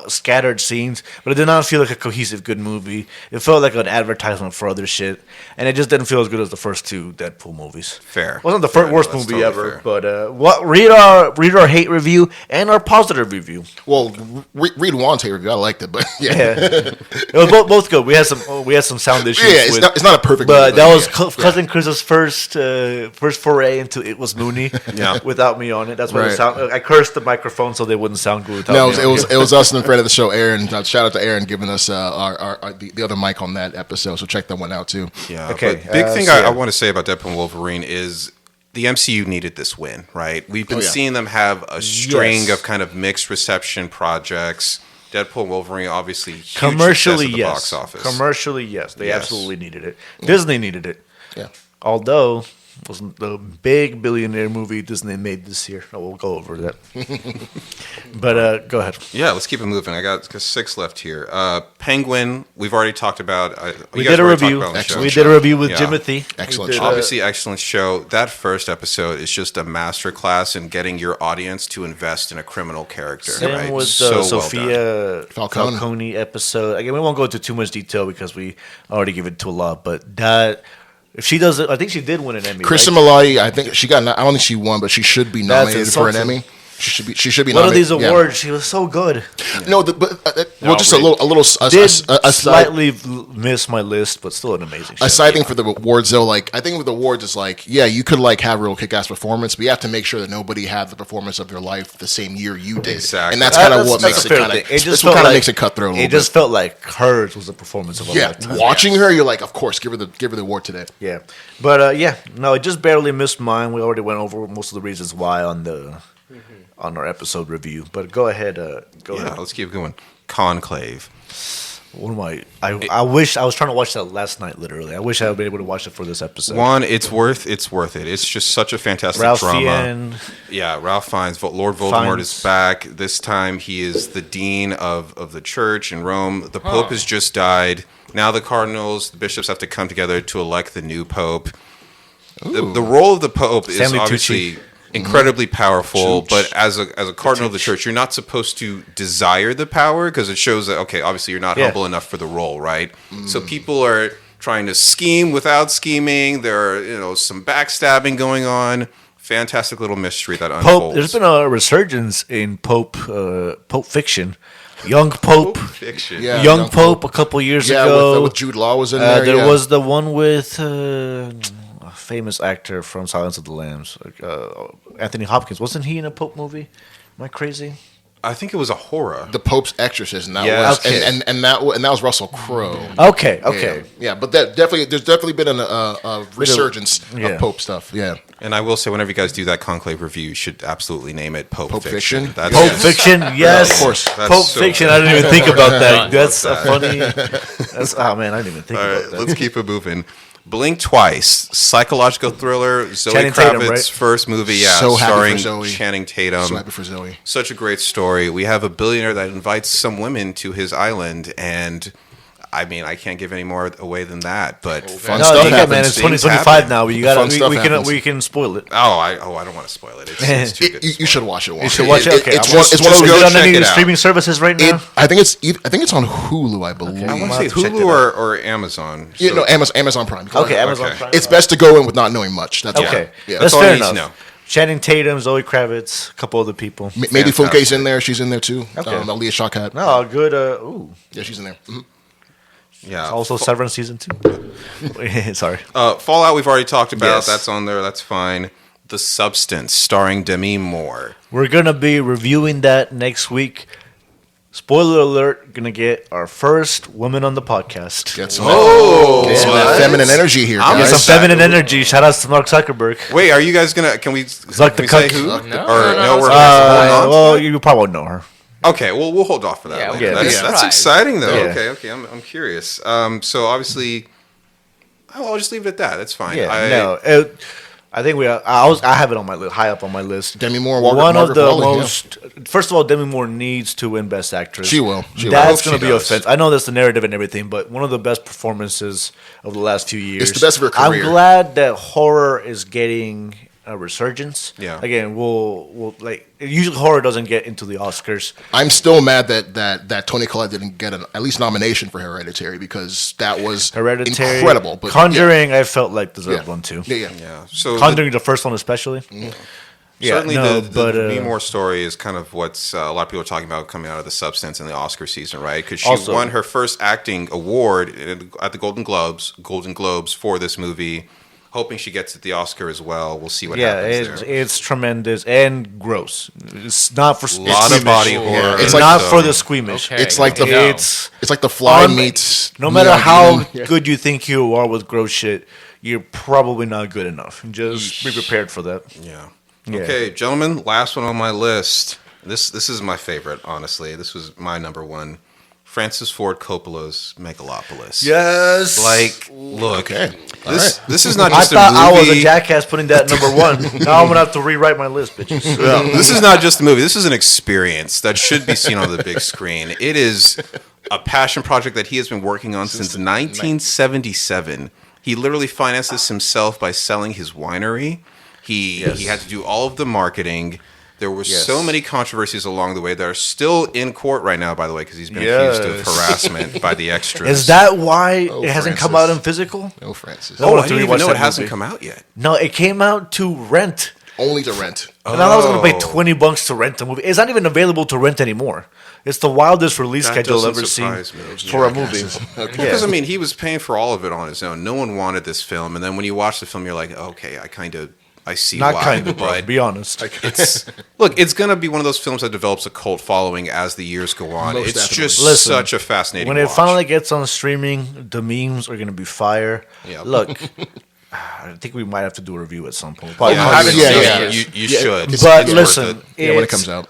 scattered scenes, but it did not feel like a cohesive good movie. It felt like an advertisement for other shit, and it just didn't feel as good as the first 2 Deadpool movies. Fair. Wasn't the Fair, worst no, that's movie totally ever, fair. but read our hate review and our positive review. Well, read Juan's hate review. I liked it, but yeah. It was both good. We had some sound issues. Yeah, it's not a perfect But movie, that was yeah. cousin Chris's first foray into It Was Mooney. Yeah. Without me on it. That's why Right. the sound. I cursed the microphone so they wouldn't sound good. Without No, me it on was us and the friend of the show, Aaron. Shout out to Aaron giving us the other mic on that episode. So check that one out too. Yeah. Okay, But big thing so I yeah. want to say about Deadpool and Wolverine is the MCU needed this win, right? We've been Oh, yeah. seeing them have a string Yes. of kind of mixed reception projects. Deadpool and Wolverine, obviously, huge Commercially, success at the yes. box office. Commercially, yes. They Yes. absolutely needed it. Disney needed it. Yeah. Although it wasn't the big billionaire movie Disney made this year. Oh, we'll go over that. But go ahead. Yeah, let's keep it moving. I got 6 left here. Penguin, we've already talked about. We you guys did a already talked review. about it on the show. We did a review with Yeah. Jimothy. Excellent We did, show. Obviously, excellent show. That first episode is just a masterclass in getting your audience to invest in a criminal character. Same right? with So the well done. Sophia Falcone. Falcone episode. Again, we won't go into too much detail because we already give it to a lot. But that, if she does it, I think she did win an Emmy. Kristen right? Milioti, I think she got. I don't think she won, but she should be That's nominated for an insulting. Emmy. She should be One of nominated. these yeah. awards, she was so good. No, just Reed. a little Did side, slightly miss my list, but still an amazing show. a side thing for the awards though. Like I think with the awards, it's like you could like have a real kick-ass performance, but you have to make sure that nobody had the performance of their life the same year you did. Exactly. And that's kind of what That's makes a it fair kind thing. of. It just That's felt what kind of like- makes it cutthroat a little It just felt like hers was the performance of a bit. lifetime. Watching her, you're like, of course, give her the award today. Yeah, but no, it just barely missed mine. We already went over most of the reasons why on our episode review. But go ahead, go Yeah, ahead. let's keep going. Conclave. What am I wish I was trying to watch that last night. Literally, I wish I had been able to watch it for this episode. One, it's worth it. It's just such a fantastic Ralph drama. Fiennes. Yeah, Ralph Fiennes. Lord Voldemort Fiennes. is back. This time he is the dean of the church in Rome. The Pope has just died. Now the cardinals, the bishops have to come together to elect the new Pope. The role of the Pope is Stanley obviously incredibly powerful, Chooch. but as a cardinal of the church, you're not supposed to desire the power because it shows that, okay, obviously you're not Yeah. humble enough for the role, right? So people are trying to scheme without scheming. There are, some backstabbing going on. Fantastic little mystery that Pope. unfolds. There's been a resurgence in Pope fiction. Young Pope, Fiction. Yeah. Young Pope, a couple years Yeah, ago. with Jude Law was in there. There yeah. was the one with a famous actor from Silence of the Lambs, Anthony Hopkins. Wasn't he in a Pope movie? Am I crazy? I think it was a horror. the Pope's Exorcist, and that Yeah. was Okay. and that was Russell Crowe. Okay, okay. Yeah, but there's definitely been a resurgence Yeah. of Pope stuff. Yeah, And I will say, whenever you guys do that conclave review, you should absolutely name it Pope, Pope Fiction? That's Pope yes. Fiction, yes, of course. That's Pope so Fiction. good. I didn't even think about that. Love That's a that. funny. That's man, I didn't even think All about right, that. let's keep it moving. Blink Twice, psychological thriller, Zoe Channing Kravitz's Tatum, right? first movie, yeah, So happy for starring Zoe. Channing Tatum. so happy for Zoe. Such a great story. We have a billionaire that invites some women to his island, and I mean, I can't give any more away than that. But fun No, stuff you can, man. happens. It's Things 2025 happen. now. You Fun got stuff we happens. can spoil it. I don't want to spoil it. It's too good. You should watch it. You should watch it. Okay, It's I'm- one. It's one just of go Is those. it on check any it out. streaming services right now? I think it's on Hulu, I believe. I want I'll to have say to check Hulu that or Amazon. Yeah, So- no, Amazon Prime. Okay, Amazon Okay. Prime. It's best to go in with not knowing much. That's Okay, all. Yeah. that's all fair you need to enough. know. Channing Tatum, Zoe Kravitz, a couple other people. Maybe Fantastic. Funke's in there. She's in there too. Okay. Aaliyah Shawkat. No, good. Ooh, Yeah, she's in there. Mhm. Yeah. also Severance season 2. Sorry. Fallout we've already talked about. Yes. That's on there. That's fine. The Substance, starring Demi Moore. We're gonna be reviewing that next week. Spoiler alert! Gonna get our first woman on the podcast. Get some, get some of that what? feminine energy here, I'm Get guys. some excited. feminine energy. Shout out to Mark Zuckerberg. Wait, are you guys gonna? Can we? Zuck can the we say cuck. who? No, Or no, we're no, holding on to well, it? you probably won't know her. Okay, well, we'll hold off for that. Yeah, later. we'll be That's surprised. exciting, though. Yeah. Okay, I'm curious. So obviously, I'll just leave it at that. That's fine. Yeah, I think I have it on my list, high up on my list. Demi Moore, One Margaret of the Qualley, yeah. most. First of all, Demi Moore needs to win Best Actress. She will. She will. That's I hope going she to be does. offensive. I know that's the narrative and everything, but one of the best performances of the last few years. It's the best of her career. I'm glad that horror is getting a resurgence. Yeah. Again, we'll like usually horror doesn't get into the Oscars. I'm still mad that Toni Collette didn't get at least nomination for Hereditary because that was Hereditary, incredible. But Conjuring, I felt like deserved yeah. one too. Yeah. Yeah. So Conjuring, the first one especially. certainly no, the but, Demi Moore story is kind of what's a lot of people are talking about coming out of The Substance in the Oscar season, right? Because she Also- won her first acting award at the Golden Globes for this movie. Hoping she gets the Oscar as well. We'll see what Yeah, happens there. it's tremendous and gross. It's not for A lot of squeamish. body It's horror. like- It's so- not for the squeamish. Okay. It's like the No. It's it's like the Fly on- meets no matter Neon how Demon. Yeah. good you think you are with gross shit, you're probably not good enough. Just be prepared for that. Yeah. Yeah. Okay, gentlemen, last one on my list. This is my favorite, honestly. This was my number one. Francis Ford Coppola's Megalopolis. Yes. Like, look, Okay. this is not I just thought a I movie. was a jackass putting that number one. Now I'm gonna have to rewrite my list, bitches. This is not just a movie. This is an experience that should be seen on the big screen. It is a passion project that he has been working on since 1977. He literally financed this himself by selling his winery. He had to do all of the marketing. There were so many controversies along the way that are still in court right now, by the way, because he's been accused of Yes. harassment by the extras. Is that why it hasn't come out Francis. in physical? No, Francis. No. Oh, I I have to didn't rewatch even know that it hasn't movie. come out yet. No, it came out to rent. Only to rent. And I was going to pay Oh. $20 to rent a movie. It's not even available to rent anymore. It's the wildest release That schedule I've doesn't ever seen surprise me. for a movie. Because I mean, he was paying for all of it on his own. No one wanted this film, and then when you watch the film, you're like, okay, I see Not why. kind of, bro. but Be honest. look, it's gonna be one of those films that develops a cult following as the years go on. Most It's definitely. just Listen, such a fascinating. When it watch. finally gets on streaming, the memes are going to be fire. Yeah. Look, I think we might have to do a review at some point. yeah, Probably I not haven't really. seen yeah. it. you Yeah, should. But It's listen, worth it. Yeah, when it it's- comes out.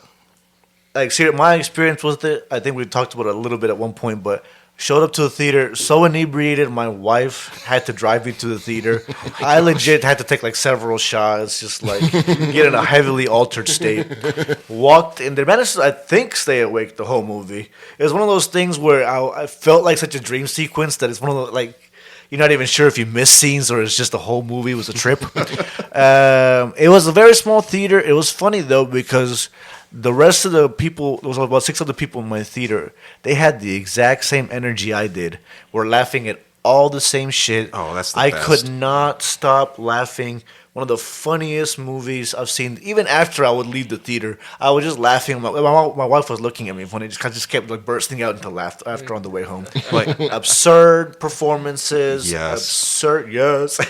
like, see, my experience with it, I think we talked about it a little bit at one point, but showed up to the theater so inebriated, my wife had to drive me to the theater. I legit had to take like several shots, just like get in a heavily altered state. Walked in there, managed to, I think, stay awake the whole movie. It was one of those things where I felt like such a dream sequence that it's one of the, like, you're not even sure if you missed scenes or it's just the whole movie was a trip. It was a very small theater. It was funny though because the rest of the people, there was about 6 other people in my theater. They had the exact same energy I did. We're laughing at all the same shit. Oh, that's the I best. could not stop laughing. One of the funniest movies I've seen. Even after I would leave the theater, I was just laughing. My wife was looking at me funny. Just kept like bursting out into laughter on the way home. Like, Absurd performances. Yes. Absurd, yes.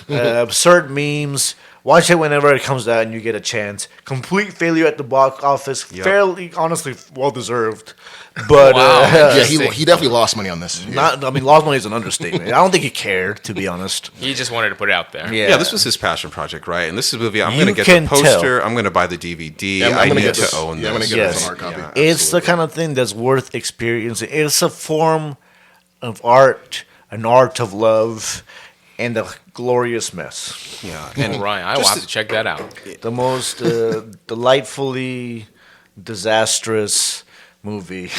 Absurd memes. Watch it whenever it comes out and you get a chance. Complete failure at the box office. Yep. Fairly, honestly, well deserved. But Wow. Yeah, he definitely lost money on this. not. I mean, lost money is an understatement. I don't think he cared, to be honest. He just wanted to put it out there. yeah, this was his passion project, right? And this is a movie. I'm You going to get can the poster. I'm going to buy the DVD. Yeah, I'm I gonna need get to this. own Yeah, I'm this. gonna get Yes. this on hard copy. Yeah. It's the kind of thing that's worth experiencing. It's a form of art, an art of love, and a glorious mess. Yeah, All and right, I will have to check that out. The most delightfully disastrous, movie.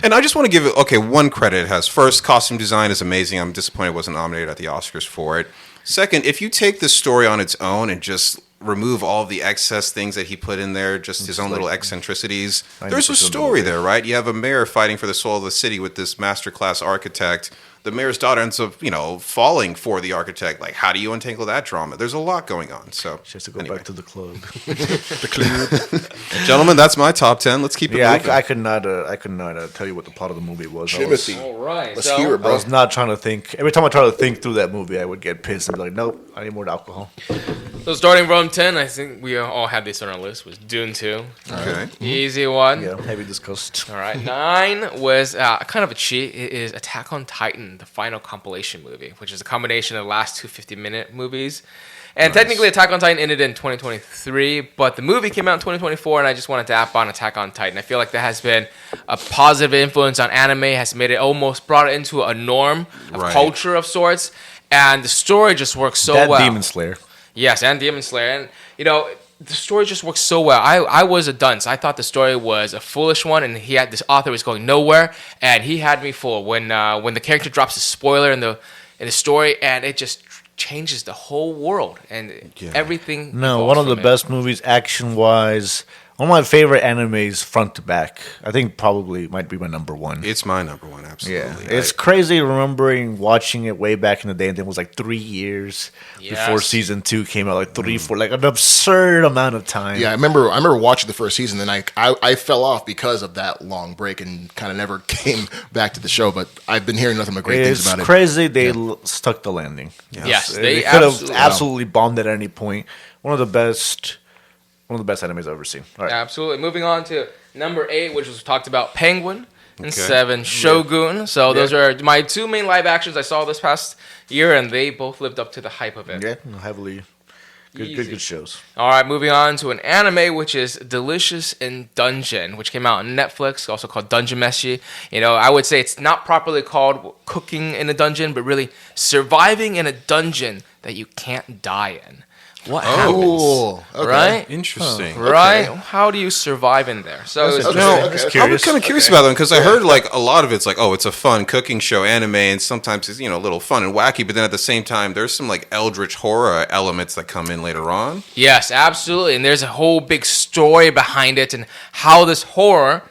And I just want to give it, one credit it has. First, costume design is amazing. I'm disappointed it wasn't nominated at the Oscars for it. Second, if you take the story on its own and just remove all the excess things that he put in there, just his own little eccentricities, there's a story there, right? You have a mayor fighting for the soul of the city with this masterclass architect. The mayor's daughter ends up, falling for the architect. Like, how do you untangle that drama? There's a lot going on. So She has to go back to the club. Gentlemen, that's my top 10. Let's keep it moving. I could not tell you what the plot of the movie was. Timothy. All right. Let's hear it, I bro. was not trying to think. Every time I try to think through that movie, I would get pissed and be like, nope, I need more alcohol. So starting from 10, I think we all had this on our list, was Dune 2. Okay. Easy one. Yeah, heavy discussed. All right. 9 was kind of a cheat. It is Attack on Titan, the final compilation movie, which is a combination of the last two 50-minute movies. And technically, Attack on Titan ended in 2023, but the movie came out in 2024, and I just wanted to tap on Attack on Titan. I feel like that has been a positive influence on anime, has made it almost brought it into a norm of culture of sorts, and the story just works so well. Demon Slayer. Yes, and Demon Slayer. And, the story just works so well. I was a dunce. I thought the story was a foolish one, and this author was going nowhere, and he had me fooled when the character drops a spoiler in the story, and it just changes the whole world and everything. No, one of the best movies action-wise. One of my favorite animes front to back. I think probably might be my number one. It's my number one, absolutely. Yeah, it's crazy remembering watching it way back in the day, and it was like 3 years before season 2 came out. Like 4, like an absurd amount of time. Yeah, I remember watching the first season, and I fell off because of that long break and kind of never came back to the show. But I've been hearing nothing but great things about it. It's crazy they stuck the landing. Yes, they could have absolutely bombed at any point. One of the best animes I've ever seen. All right. Absolutely. Moving on to number 8, which was talked about Penguin, and 7, Shogun. So those are my 2 main live actions I saw this past year, and they both lived up to the hype of it. Yeah, heavily good shows. All right, moving on to an anime, which is Delicious in Dungeon, which came out on Netflix, also called Dungeon Meshi. I would say it's not properly called cooking in a dungeon, but really surviving in a dungeon that you can't die in. What happens? Okay. Right? Interesting. Right? How do you survive in there? So I was kind of curious about them because I heard like a lot of it's like, it's a fun cooking show, anime, and sometimes it's a little fun and wacky, but then at the same time there's some like eldritch horror elements that come in later on. Yes, absolutely. And there's a whole big story behind it and how this horror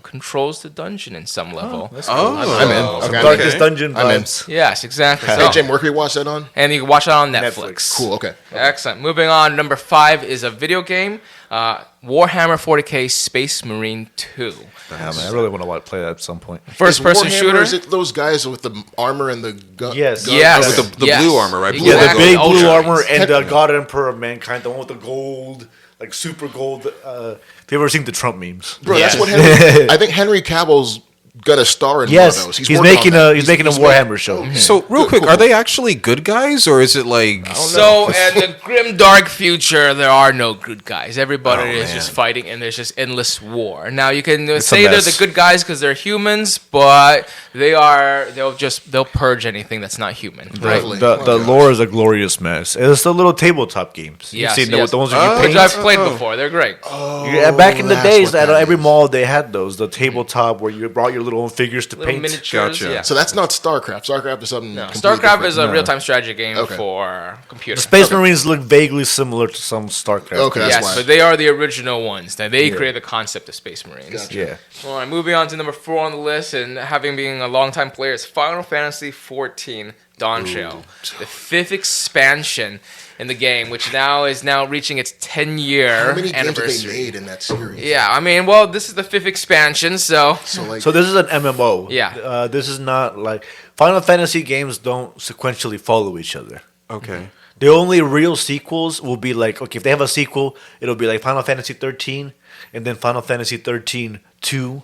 controls the dungeon in some level. I'm in. Okay. Darkest Dungeon vibes. Yes, exactly. Hey, Jim, where can we watch that on? And you can watch it on Netflix. Cool. Okay. Excellent. Moving on, number 5 is a video game, Warhammer 40K Space Marine 2. Yeah, man, I really want to play that at some point. First-person shooter. Is it those guys with the armor and the gun? Yes. Yes. With the blue armor, right? Blue Yeah, the big blue Ultra. armor and the God Emperor of Mankind, the one with the gold, like super gold. If you ever seen the Trump memes? Bro, Yes. that's what I think Henry Cavill's got a star in one of those. He's working making on that. he's making a Warhammer show. So real quick, are they actually good guys or is it like? So, in the grim, dark future, there are no good guys. Everybody is just fighting, and there's just endless war. Now, you can say they're the good guys because they're humans, but they'll purge anything that's not human. Right? The lore is a glorious mess. It's the little tabletop games. Yes, You've seen the ones which that you paint. I've played before. They're great. Back in the that's days, what at that every is. mall they had those. The tabletop where you brought your little figures to Little paint. miniatures. Gotcha. Yeah. So that's not StarCraft. StarCraft is something. No, completely StarCraft different. is a real-time strategy game Okay. for computer. Space Marines look vaguely similar to some StarCraft. Okay, that's Yes, why. but they are the original ones. Now, they created the concept of Space Marines. Gotcha. Yeah. All right, moving on to number 4 on the list, and having been a longtime player, is Final Fantasy XIV Dawntrail, the 5th expansion in the game, which is now reaching its 10-year How many games have anniversary. they made in that series? Yeah, I mean, this is the 5th expansion, so So like, So this is an MMO. Yeah. This is not like Final Fantasy games don't sequentially follow each other. Okay. The only real sequels will be like, okay, if they have a sequel, it'll be like Final Fantasy 13, and then Final Fantasy 13 2,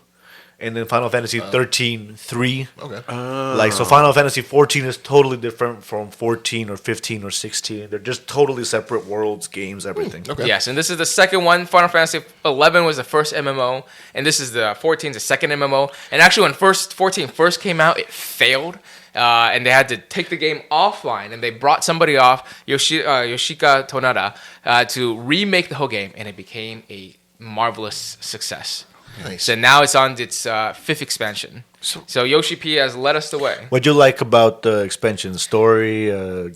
and then Final Fantasy 13 3. okay. Like, so Final Fantasy 14 is totally different from 14 or 15 or 16. They're just totally separate worlds, games, everything. Okay. yes, and this is the second one. Final Fantasy 11 was the first MMO, and this is the 14's the second MMO. And actually, when 14 first came out, it failed. And they had to take the game offline, and they brought somebody off, Yoshika Tonada, to remake the whole game, and it became a marvelous success. Nice. So now it's on its fifth expansion. So Yoshi P has led us the way. What'd you like about the expansion? Story,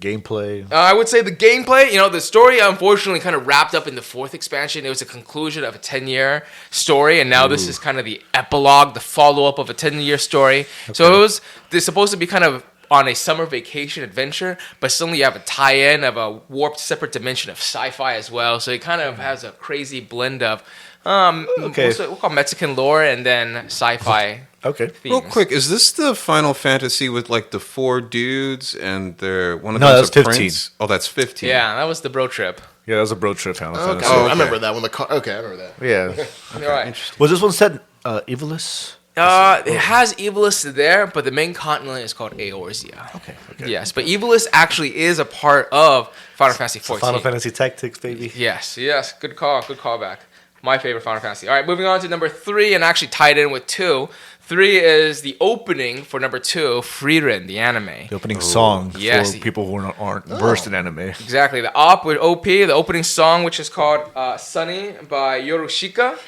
gameplay? I would say the gameplay, the story unfortunately kind of wrapped up in the fourth expansion. It was a conclusion of a 10-year story, and now this is kind of the epilogue, the follow-up of a 10-year story. Okay. So they're supposed to be kind of on a summer vacation adventure, but suddenly you have a tie-in of a warped separate dimension of sci-fi as well. So it kind of has a crazy blend of we'll call Mexican lore and then sci-fi. Okay. Themes. Real quick, is this the Final Fantasy with like the 4 dudes and they're one of No, them's that's a 15. prince? Oh, that's 15. Yeah, that was the bro trip. Yeah, that was a bro trip Final Fantasy. Oh, I remember that one. Okay, I remember that. Yeah. All right. Was this one set Evilus? It has Evilus there, but the main continent is called Eorzea. Okay. Yes, but Evilus actually is a part of Final Fantasy XIV. Final Fantasy Tactics, baby. Yes. Good call back. My favorite Final Fantasy. All right, moving on to number 3, and actually tied in with 2. 3 is the opening for number 2, Frieren, the anime. The opening song for people who aren't versed in anime. Exactly. The op with OP, the opening song, which is called Sunny by Yorushika.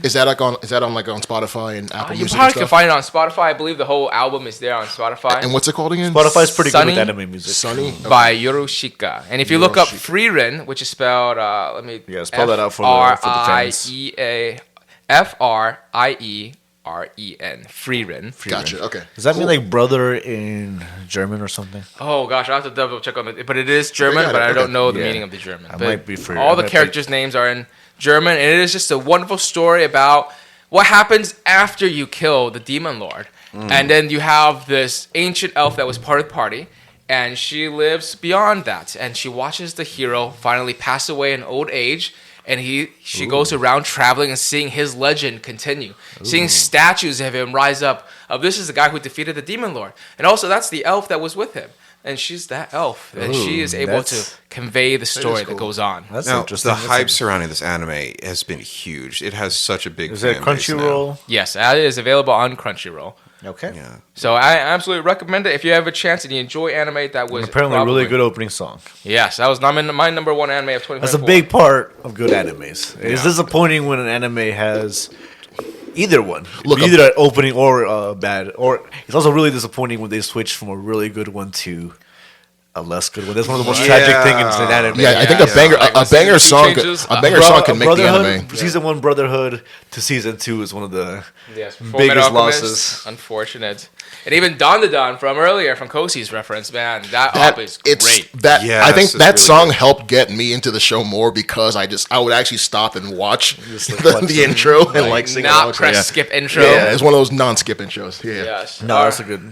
Is that on Spotify and Apple You Music? probably can find it on Spotify. I believe the whole album is there on Spotify. And what's it called again? Spotify's pretty Sunny good with anime music. Sunny by Yorushika. And if you look up Frieren, which is spelled, spell that out for the fans. Frieren. Frieren. Gotcha. Okay. Does that mean like brother in German or something? Oh gosh, I have to double check on it. But it is German, but I don't know the meaning of the German. I But might be Frieren. all the characters' names are in German, and it is just a wonderful story about what happens after you kill the demon lord. And then you have this ancient elf that was part of the party, and she lives beyond that, and she watches the hero finally pass away in old age. And she goes around traveling and seeing his legend continue, seeing statues of him rise up. This is the guy who defeated the demon lord, and also that's the elf that was with him, and she's that elf, and she is able to convey the story that goes on. That's Now, interesting. the hype surrounding this anime has been huge. It has such a big Is fan it base now. Crunchyroll? Yes, that is available on Crunchyroll. Okay. Yeah. So I absolutely recommend it if you have a chance and you enjoy anime. That was Apparently a really good opening song. Yes, that was my number 1 anime of 2024. That's a big part of good animes. It's disappointing when an anime has either one. Either an opening or bad. Or it's also really disappointing when they switch from a really good one to a less good one. That's one of the most tragic things in anime. Yeah, I think a banger song can make the anime. Season 1 Brotherhood to Season 2 is one of the Fullmetal biggest Alchemist, losses. Unfortunate. And even Don from earlier, from Kosi's reference, man, that op is great. I think it's that really song good. helped get me into the show more because I would actually stop and watch the intro and sing along. Not press skip intro. Yeah, it's one of those non-skip intros. Yeah. Yes. No, that's good.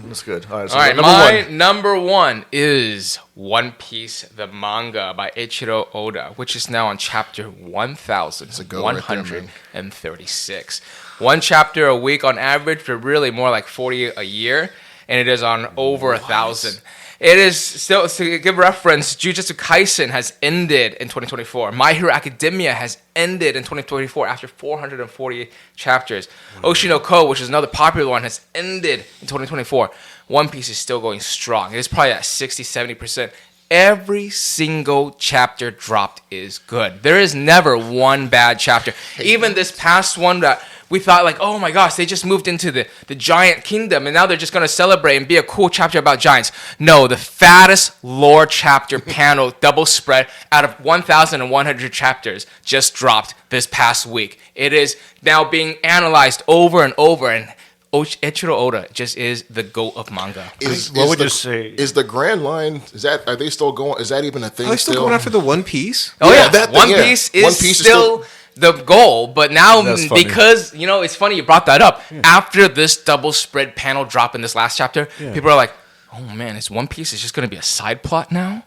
All right, so All right, number 1. number 1 is One Piece, the manga by Eiichiro Oda, which is now on chapter 1136. One chapter a week on average, but really more like 40 a year, and it is on over 1,000. It is still, to give reference, Jujutsu Kaisen has ended in 2024. My Hero Academia has ended in 2024 after 440 chapters. Oshi no Ko, which is another popular one, has ended in 2024. One Piece is still going strong. It is probably at 60-70%. Every single chapter dropped is good. There is never one bad chapter. Even this past one that we thought like, oh my gosh, they just moved into the giant kingdom and now they're just going to celebrate and be a cool chapter about giants. No, the fattest lore chapter panel double spread out of 1,100 chapters just dropped this past week. It is now being analyzed over and over, and Eiichiro Oda just is the GOAT of manga. What would you say? Is the Grand Line, are they still going? Is that even a thing? Are they still going after the One Piece? Oh yeah, that One thing, yeah. Piece is One Piece is still the goal, but now That's funny. because it's funny you brought that up. After this double spread panel drop in this last chapter, people are like, "Oh man, is One Piece is just going to be a side plot now?"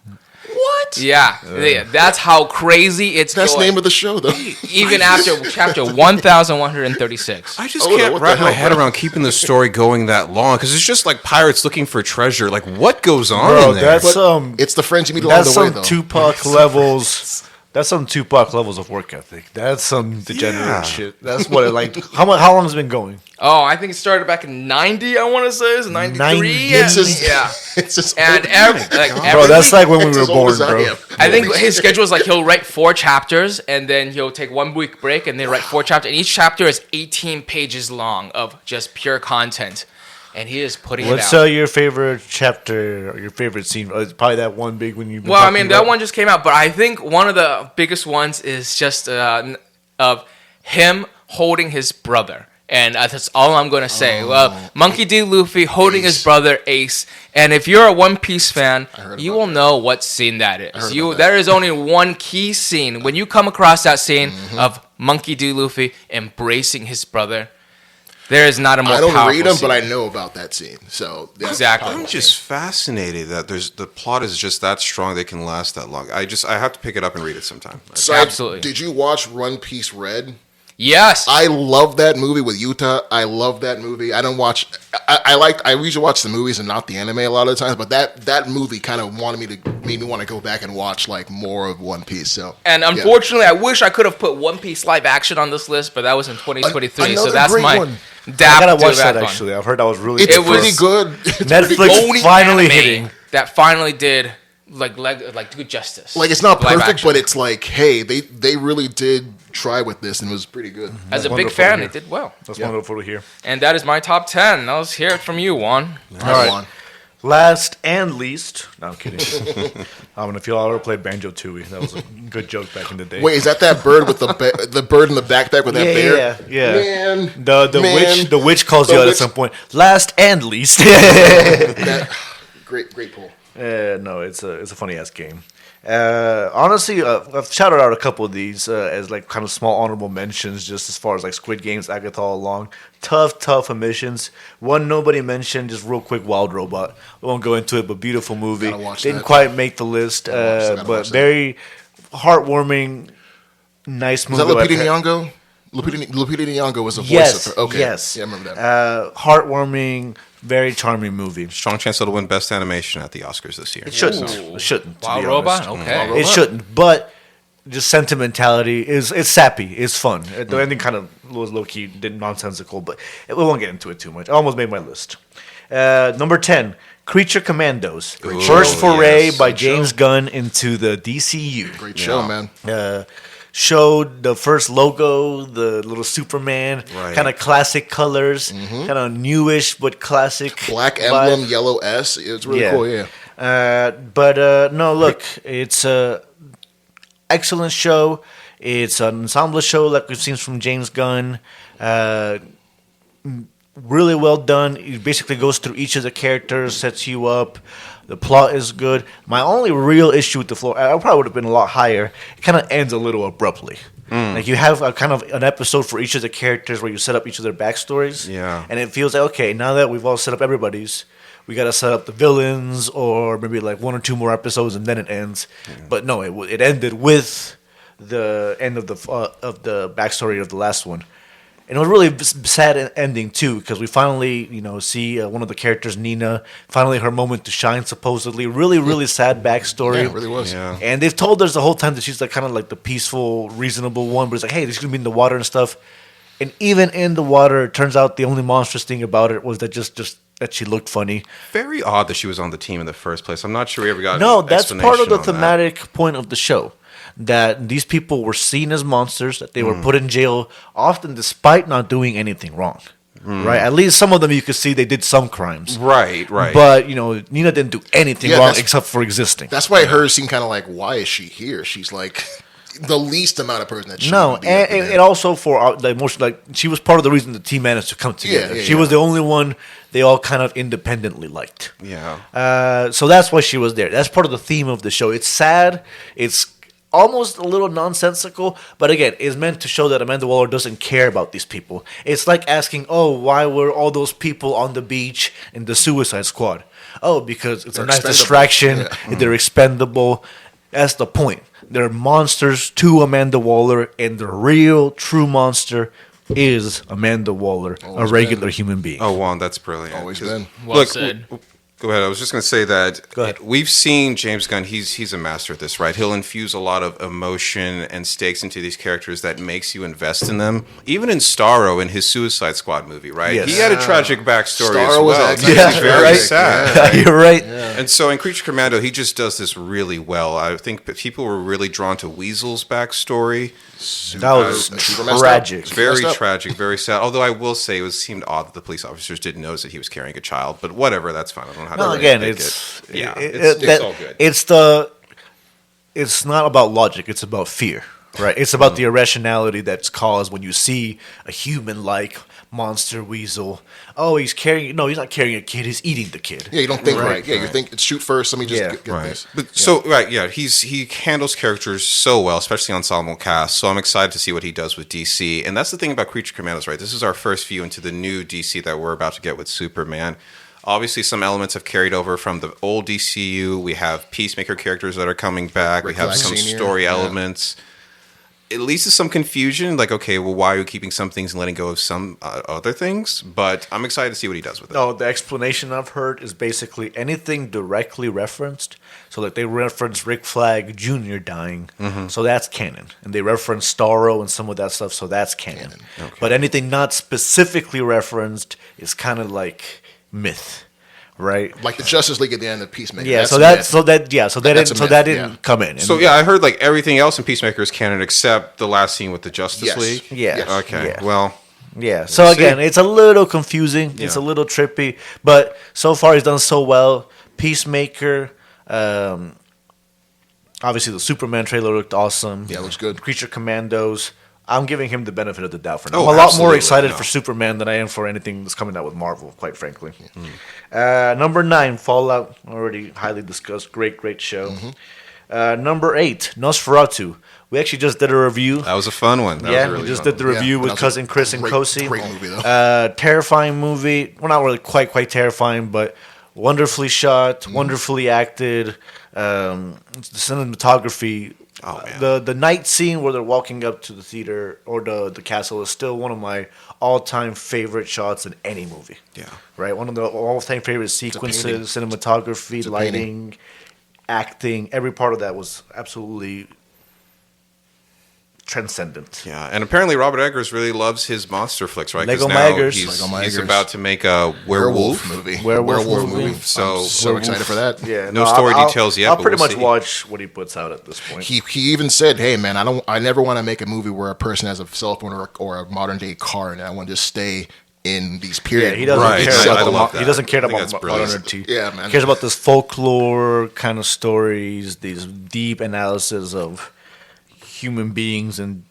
What? Yeah, that's how crazy it's That's the going. name of the show, though. Even after chapter 1,136. I just can't what the wrap my hell, head bro? around keeping the story going that long because it's just like pirates looking for treasure. Like, what goes on Bro, in there? that's It's the friends you meet along that's the way, some though. Tupac levels That's some Tupac levels of work ethic. That's some degenerate shit. That's what it like. How long has it been going? Oh, I think it started back in '90. I want to say it's '93. 90? It's just, Yeah. It's just And Bro, that's like when we It's were as old born, as I bro. am. I think his schedule is like he'll write 4 chapters and then he'll take 1 week break and then write 4 chapters. And each chapter is 18 pages long of just pure content. And he is putting What's it out. your favorite chapter or your favorite scene? It's probably that one big one you've been Well, I talking mean, about. that one just came out, but I think one of the biggest ones is just of him holding his brother. And that's all I'm going to say. Well, Monkey D. Luffy holding his brother Ace. And if you're a One Piece fan, you will know what scene that is. There is only one key scene. When you come across that scene of Monkey D. Luffy embracing his brother, there is not a more I don't powerful read them, scene. but I know about that scene. So that's Exactly. I'm just fascinated that the plot is just that strong. They can last that long. I have to pick it up and read it sometime. Absolutely. Did you watch One Piece Red? Yes. I love that movie with Utah. I love that movie. I don't watch. I usually watch the movies and not the anime a lot of the times. But that movie kind of made me want to go back and watch like more of One Piece. So And unfortunately, I wish I could have put One Piece live action on this list, but that was in 2023. Another So that's great my one. I dap gotta to watch that one. actually. I've heard that was really it's It was- pretty good. Netflix Only finally anime hitting. that finally did like good justice. Like it's not Live perfect, action. but it's like, hey, they really did try with this, and it was pretty good. As a big wonderful fan, to it hear. did well. That's Yeah. wonderful to hear. And that is my top 10. Now let's hear it from you, Juan. All right. right. Last and least, no, I'm kidding. I'm gonna feel I ever played Banjo Tooie. That was a good joke back in the day. Wait, is that bird with the bird in the backpack with that bear? yeah. Man, The witch calls you out at witch- some point. Last and least. that, great pull. No, it's a funny ass game. Honestly, I've shouted out a couple of these as like kind of small honorable mentions, just as far as like Squid Games, Agatha All Along. Tough emissions. One nobody mentioned, just real quick, Wild Robot. I won't go into it, but beautiful movie. Gotta watch Didn't that. quite make the list, Gotta but watch that. very heartwarming, nice Is movie. that Lupita Nyong'o? Lupita Nyong'o was a voice Yes. of her. Okay. Yes. Yeah, I remember that. Heartwarming, very charming movie. Strong chance it'll win Best Animation at the Oscars this year. It shouldn't. Ooh. It shouldn't. to Wild be Robot? honest. Okay. It shouldn't, but just sentimentality it's sappy, it's fun. The ending kind of was low key, nonsensical, but we won't get into it too much. I almost made my list. Number 10, Creature Commandos. Great First show, foray yes. by Good James Gunn into the DCU. Great show, man. Showed the first logo, the little Superman, Right. kind of classic colors, kind of newish but classic. Black vibe. emblem, yellow S. It's really cool. Yeah. But no, look, it's a excellent show. It's an ensemble show like we've seen from James Gunn. Really well done. It basically goes through each of the characters, sets you up. The plot is good. My only real issue with the floor, I probably would have been a lot higher. It kind of ends a little abruptly. Like you have a kind of an episode for each of the characters where you set up each of their backstories. Yeah. And it feels like, okay, now that we've all set up everybody's, we got to set up the villains or maybe like 1 or 2 more episodes and then it ends. But no, it ended with the end of the backstory of the last one. And it was really sad ending too, because we finally, see one of the characters, Nina, finally her moment to shine. Supposedly, really sad backstory. Yeah, it really was. Yeah. And they've told us the whole time that she's like kind of like the peaceful, reasonable one. But it's like, hey, she's gonna be in the water and stuff. And even in the water, it turns out the only monstrous thing about it was that just that she looked funny. Very odd that she was on the team in the first place. I'm not sure we ever got No, an that's part of the explanation on that. thematic point of the show. That these people were seen as monsters, that they were put in jail, often despite not doing anything wrong. Right? At least some of them you could see they did some crimes. Right. But, Nina didn't do anything Yeah, wrong that's- except for existing. That's why hers seemed kind of like, why is she here? She's like the least amount of person that she No, would be and up in it also for the emotion, like she was part of the reason the team managed to come together. yeah, She was the only one they all kind of independently liked. Yeah. So that's why she was there. That's part of the theme of the show. It's sad. It's almost a little nonsensical, but again, it's meant to show that Amanda Waller doesn't care about these people. It's like asking, why were all those people on the beach in the Suicide Squad? Oh, because it's They're a nice expendable. distraction. Yeah. They're expendable. That's the point. They're monsters to Amanda Waller, and the real, true monster is Amanda Waller, Always a regular human being. Oh, Juan, that's brilliant. Always 'Cause, been. Well said. Go ahead. I was just going to say that Go ahead. we've seen James Gunn. He's a master at this, right? He'll infuse a lot of emotion and stakes into these characters that makes you invest in them. Even in Starro, in his Suicide Squad movie, right? Yes. He had a tragic backstory as Starro was well. actually It's very right. sad. Yeah. You're right. And so in Creature Commando, he just does this really well. I think that people were really drawn to Weasel's backstory. That was Super messed up. tragic. It's very Messed up. tragic, very sad. Although I will say it seemed odd that the police officers didn't notice that he was carrying a child. But whatever, that's fine. I don't know how No, to again, nitpick it's it. Yeah, it- it's that- all good. It's not about logic. It's about fear, right? It's about the irrationality that's caused when you see a human-like monster weasel. Oh, he's carrying. No, he's not carrying a kid. He's eating the kid. Yeah, you don't think right. Yeah, you think shoot first. Let me just Yeah. get Right. this. But so right, yeah, he handles characters so well, especially ensemble cast. So I'm excited to see what he does with DC. And that's the thing about Creature Commandos, right? This is our first view into the new DC that we're about to get with Superman. Obviously, some elements have carried over from the old DCU. We have Peacemaker characters that are coming back. Rick we have Flag some Sr., story yeah. elements. It leads to some confusion. Like, okay, well, why are you keeping some things and letting go of some other things? But I'm excited to see what he does with it. No, the explanation I've heard is basically anything directly referenced. So, like, they reference Rick Flag Jr. dying, so that's canon. And they reference Starro and some of that stuff, so that's canon. But anything not specifically referenced is kind of like myth, right? Like the Justice League at the end of Peacemaker. Yeah, That's so a that myth. so that yeah, so that That's didn't a so myth, that didn't yeah. come in. And So yeah, I heard like everything else in Peacemaker is canon except the last scene with the Justice Yes. League. Yeah. Yes. Okay. Yeah. Well, Yeah. So We'll again, see. it's a little confusing. It's a Yeah. little trippy, but so far he's done so well. Peacemaker, obviously the Superman trailer looked awesome. Yeah, it looks good. Creature Commandos. I'm giving him the benefit of the doubt for now. Oh, I'm a lot more absolutely, excited no. for Superman than I am for anything that's coming out with Marvel, quite frankly. Number 9, Fallout. Already highly discussed. Great show. Number 8, Nosferatu. We actually just did a review. that was a fun one. That Yeah, was really we just fun. did the review Yeah, with that was cousin a Chris and great- Kosi. great movie, though. Terrifying movie. Well, not really quite terrifying, but wonderfully shot, wonderfully acted. The cinematography. Oh, man. The night scene where they're walking up to the theater or the castle is still one of my all-time favorite shots in any movie. Yeah. Right, one of the all-time favorite sequences, painting. cinematography, It's a lighting, acting. Every part of that was absolutely transcendent. Yeah, and apparently Robert Eggers really loves his monster flicks, right? 'Cause Lego now Eggers. He's, Lego he's Eggers. about to make a werewolf. movie. Werewolf movie. So- I'm so excited for that. Yeah, No story I'll- details yet, I'll but pretty we'll much see. watch what he puts out at this point. He even said, "Hey man, I never want to make a movie where a person has a cell phone or a modern day car, and I want to just stay in these period." Yeah, he doesn't Right, care I about love he that. doesn't care I think about that's brilliant. modernity. Yeah, man. He cares about this folklore kind of stories, these deep analysis of human beings and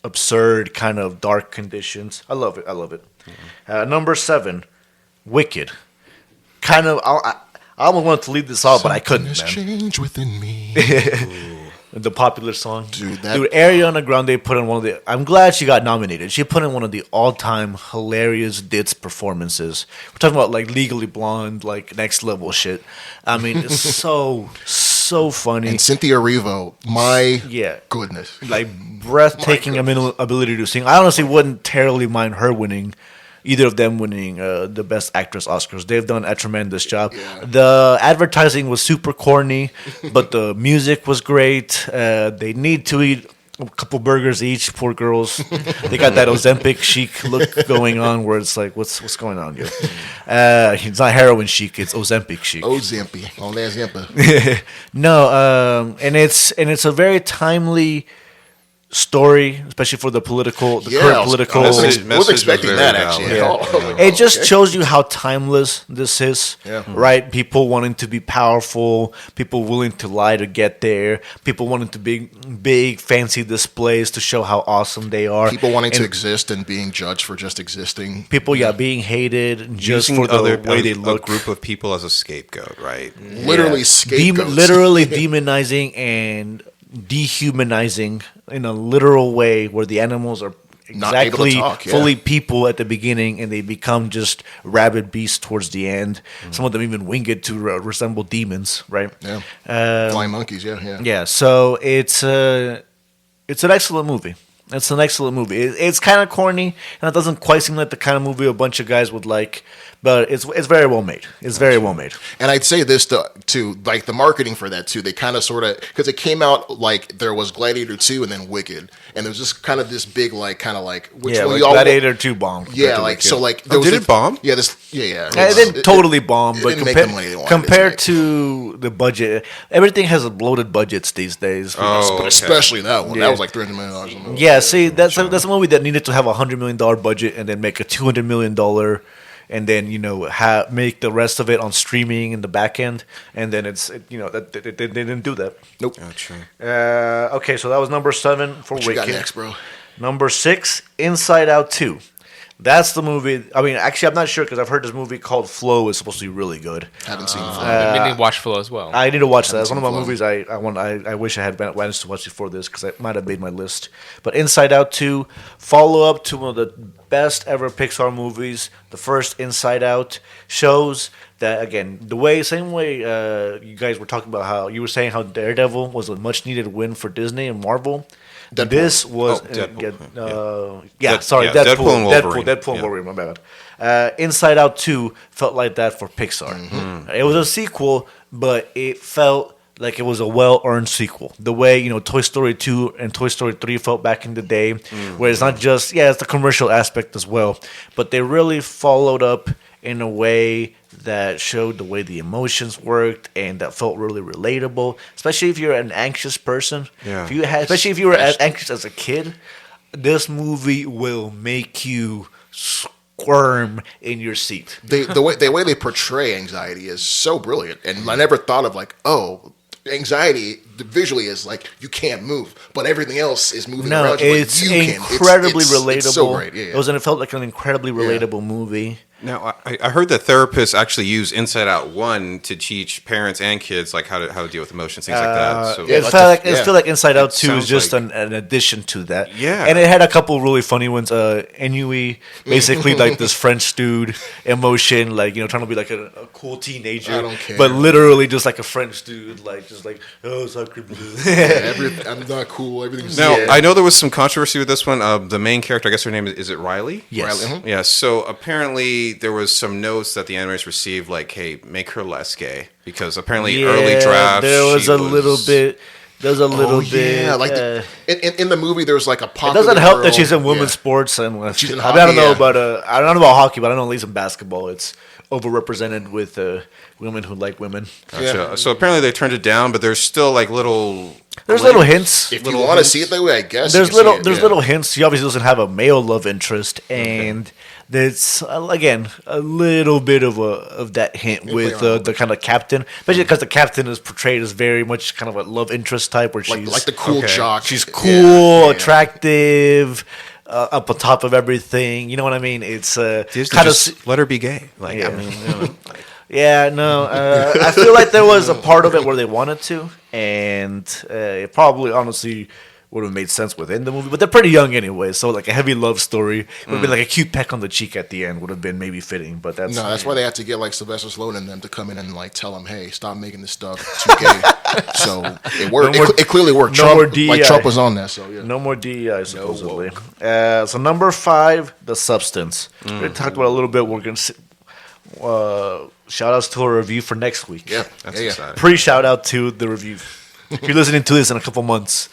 absurd kind of dark conditions. I love it. Number 7, Wicked. Kind of, I almost wanted to leave this off, but I couldn't, There's man. change within me. The popular song. Dude, that- Ariana Grande put in one of the... I'm glad she got nominated. She put in one of the all-time hilarious ditz performances. We're talking about, like, Legally Blonde, like, next-level shit. I mean, it's so funny. And Cynthia Erivo, my Yeah. goodness. Like, breathtaking ability to sing. I honestly wouldn't terribly mind her winning... Either of them winning the Best Actress Oscars. They've done a tremendous job. Yeah. The advertising was super corny, but the music was great. They need to eat a couple burgers each, poor girls. They got that Ozempic chic look going on where it's like, what's going on here? It's not heroin chic, it's Ozempic chic. Oh, Zampy. Oh, there's Zampa. No, and it's a very timely story, especially for the current political. Message was expecting was that, very actually. valid. Oh, It just shows you how timeless this is, Yeah. right? People wanting to be powerful, people willing to lie to get there, people wanting to be big, fancy displays to show how awesome they are. people wanting to And exist and being judged for just existing. people, being hated just Using for the way they a look. group of people as a scapegoat, right? Literally scapegoats. Literally demonizing and dehumanizing in a literal way where the animals are Not able to exactly talk, yeah. fully people at the beginning and they become just rabid beasts towards the end. Some of them even winged to resemble demons, right? Yeah. Flying monkeys, yeah. Yeah, so it's an excellent movie. It's an excellent movie. It's kind of corny, and it doesn't quite seem like the kind of movie a bunch of guys would like. But it's very well made. It's very well made. And I'd say this too, like the marketing for that too. They kind of sort of, because it came out like there was Gladiator 2 and then Wicked, and there was just kind of this big which yeah, one like y'all Gladiator 2 bombed. Yeah, like Wicked. so like did it bomb? Yeah, It didn't totally bomb, but didn't make the money they wanted compared to to the budget, everything has bloated budgets these days. Oh, okay. especially that one. Yeah. That was like $300 million. Yeah, see, that's a movie that needed to have $100 million budget and then make a $200 million, and then make the rest of it on streaming in the back end, and then they didn't do that. Nope. Gotcha. Okay, so that was number 7 for What you got Wicked. next, bro? Number 6, Inside Out 2. That's the movie. I mean, actually, I'm not sure because I've heard this movie called Flow is supposed to be really good. Haven't seen it. I need to watch Flow as well. I need to watch that. It's one seen of my Flow. movies I wish I had managed to watch before this because I might have made my list. But Inside Out 2, follow up to one of the best ever Pixar movies. The first Inside Out shows that, again, same way you guys were talking about how you were saying how Daredevil was a much needed win for Disney and Marvel. Deadpool. This was Deadpool. Deadpool and Wolverine. Deadpool and Yeah. Wolverine, my bad. Inside Out 2 felt like that for Pixar. It was a sequel, but it felt like it was a well-earned sequel. The way, Toy Story 2 and Toy Story 3 felt back in the day, where it's not just, it's the commercial aspect as well, but they really followed up in a way that showed the way the emotions worked and that felt really relatable, especially if you're an anxious person. Yeah. Especially if you were as anxious as a kid, this movie will make you squirm in your seat. The way they portray anxiety is so brilliant, and I never thought of anxiety visually is like you can't move, but everything else is moving around you. It's incredibly relatable. It's so great. Yeah. It felt like an incredibly relatable movie. Now, I heard that therapists actually use Inside Out 1 to teach parents and kids how to deal with emotions, things like that. So, It felt like Inside Out 2 is just an addition to that. Yeah. And it had a couple really funny ones. Ennui, basically like this French dude emotion, trying to be like a cool teenager. I don't care. But literally just like a French dude, oh, sacre bleu. I'm not cool. Everything's now, I know there was some controversy with this one. The main character, I guess her name is it Riley? Yes. Riley, Yeah, so apparently there was some notes that the animators received, like, hey, make her less gay. Because apparently early drafts, there was a little bit. There's a little bit. Yeah, like in the movie, there's like a it popular doesn't help girl. that she's in women's Yeah. sports and She's in I don't hockey, know yeah. about I don't know about hockey, but I know at least in basketball it's overrepresented with women who like women. Gotcha. Yeah. So apparently they turned it down, but there's still like little. There's little hints. If you want to see it that way, I guess There's you can see it, there's yeah. little hints. She obviously doesn't have a male love interest, and there's again a little bit of that hint with the kind of captain, especially because the captain is portrayed as very much kind of a love interest type, where she's like the cool jock. she's Yeah, cool, yeah. attractive, up on top of everything. You know what I mean? It's Disney kind of. just let her be gay. Like, Yeah, yeah, no. I feel like there was a part of it where they wanted to, and it probably, honestly, would have made sense within the movie. But they're pretty young anyway, so like a heavy love story would have been like a cute peck on the cheek at the end would have been maybe fitting. But that's why they had to get like Sylvester Stallone and them to come in and like tell him, hey, stop making this stuff too gay. So it worked. No more- it clearly worked. no Trump, more DEI. Trump was on that. So yeah. no more DEI supposedly. So number 5, The Substance. We talked about it a little bit. We're gonna shout outs to our review for next week. Yeah, That's yeah. exciting. Pre-shout out to the review. If you're listening to this in a couple months,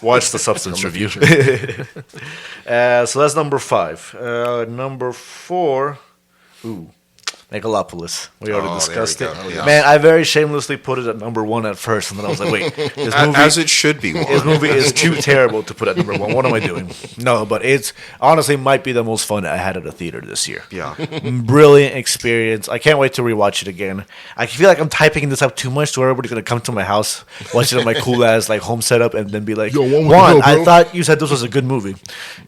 watch the Substance review. So that's number 5. Number 4, Megalopolis. We already discussed there it. we go. Yeah. Man, I very shamelessly put it at number 1 at first, and then I was like, wait, this movie... As it should be. This movie is too terrible to put at number 1. What am I doing? No, but it's honestly might be the most fun I had at a theater this year. Yeah. Brilliant experience. I can't wait to rewatch it again. I feel like I'm typing this up too much, so everybody's gonna come to my house, watch it on my cool ass like home setup, and then be like, Yo, one Juan, with the I bro." thought you said this was a good movie,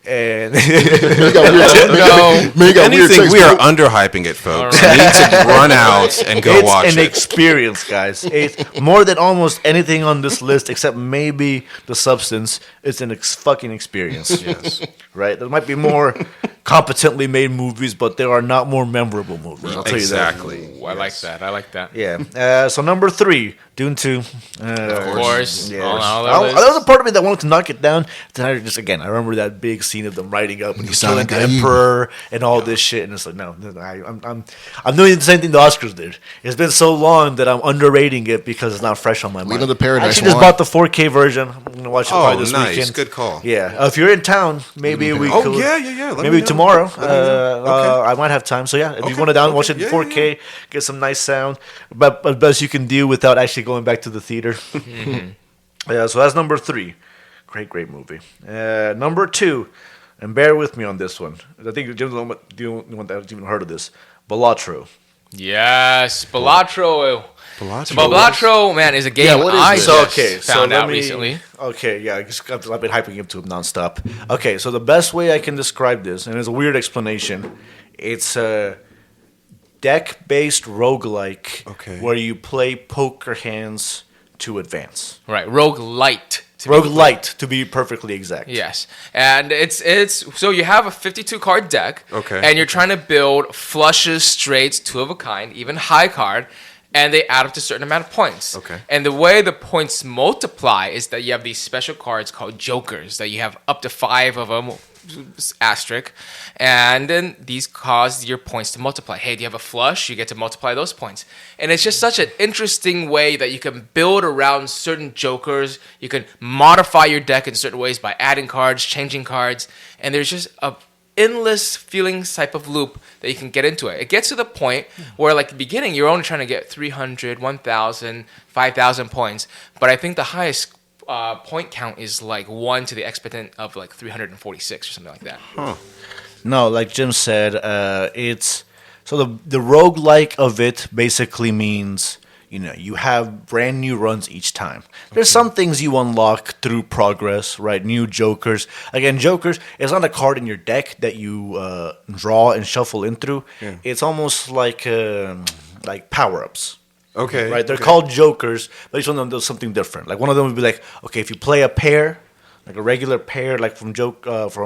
and Anything, we are underhyping it, folks. You need to run out and go watch it's an it. experience, guys. It's more than almost anything on this list, except maybe The Substance. It's an fucking experience. Yes. Right? There might be more competently made movies, but there are not more memorable movies. I'll tell you that. Exactly. I like that. I like that. Yeah. So number 3, Dune 2. Of course. Yeah. All There was a part of me that wanted to knock it down. Then I remember that big scene of them riding up and You he's sound killing like the a Emperor and all this shit. And it's like, no, I'm doing the same thing the Oscars did. It's been so long that I'm underrating it because it's not fresh on my mind. Leaving the Paradise I actually just one. bought the 4K version. I'm gonna watch it probably this nice. weekend. Good call. Yeah. If you're in town, maybe we Oh, could. yeah. Let me Maybe know. tomorrow. Let me know. Okay. I might have time. So yeah, if you Okay, want to watch okay. it in Yeah, 4K, get some nice sound, but best you can do without actually going back to the theater. Yeah, so that's number 3. Great movie. Number 2, and bear with me on this one. I think Jim's the only one that's even heard of this. Balatro. Yes, Balatro. Balatro. Balatro, man, is a game what is I this? just found let out me- recently. Okay, yeah, I've been hyping him to him nonstop. Okay, so the best way I can describe this, and it's a weird explanation, it's a deck-based roguelike Okay. where you play poker hands to advance. Right, roguelite. Roguelite, to be perfectly exact. Yes, and it's so you have a 52 card deck, Okay. and you're trying to build flushes, straights, 2 of a kind, even high card, and they add up to a certain amount of points. Okay. And the way the points multiply is that you have these special cards called jokers that you have up to 5 of them, asterisk, and then these cause your points to multiply. Hey, do you have a flush? You get to multiply those points. And it's just such an interesting way that you can build around certain jokers. You can modify your deck in certain ways by adding cards, changing cards, and there's just a endless feeling type of loop that you can get into it. It gets to the point where, like, the beginning, you're only trying to get 300, 1,000, 5,000 points, but I think the highest point count is like 1 to the exponent of like 346 or something like that. No, like Jim said, it's so the roguelike of it basically means you have brand new runs each time. There's some things you unlock through progress, right? New jokers. Again, jokers, it's not a card in your deck that you draw and shuffle in through. Yeah. It's almost like power-ups. Okay. Right, they're okay. called jokers, but each one of them does something different. Like one of them would be like, okay, if you play a pair, like a regular pair, like from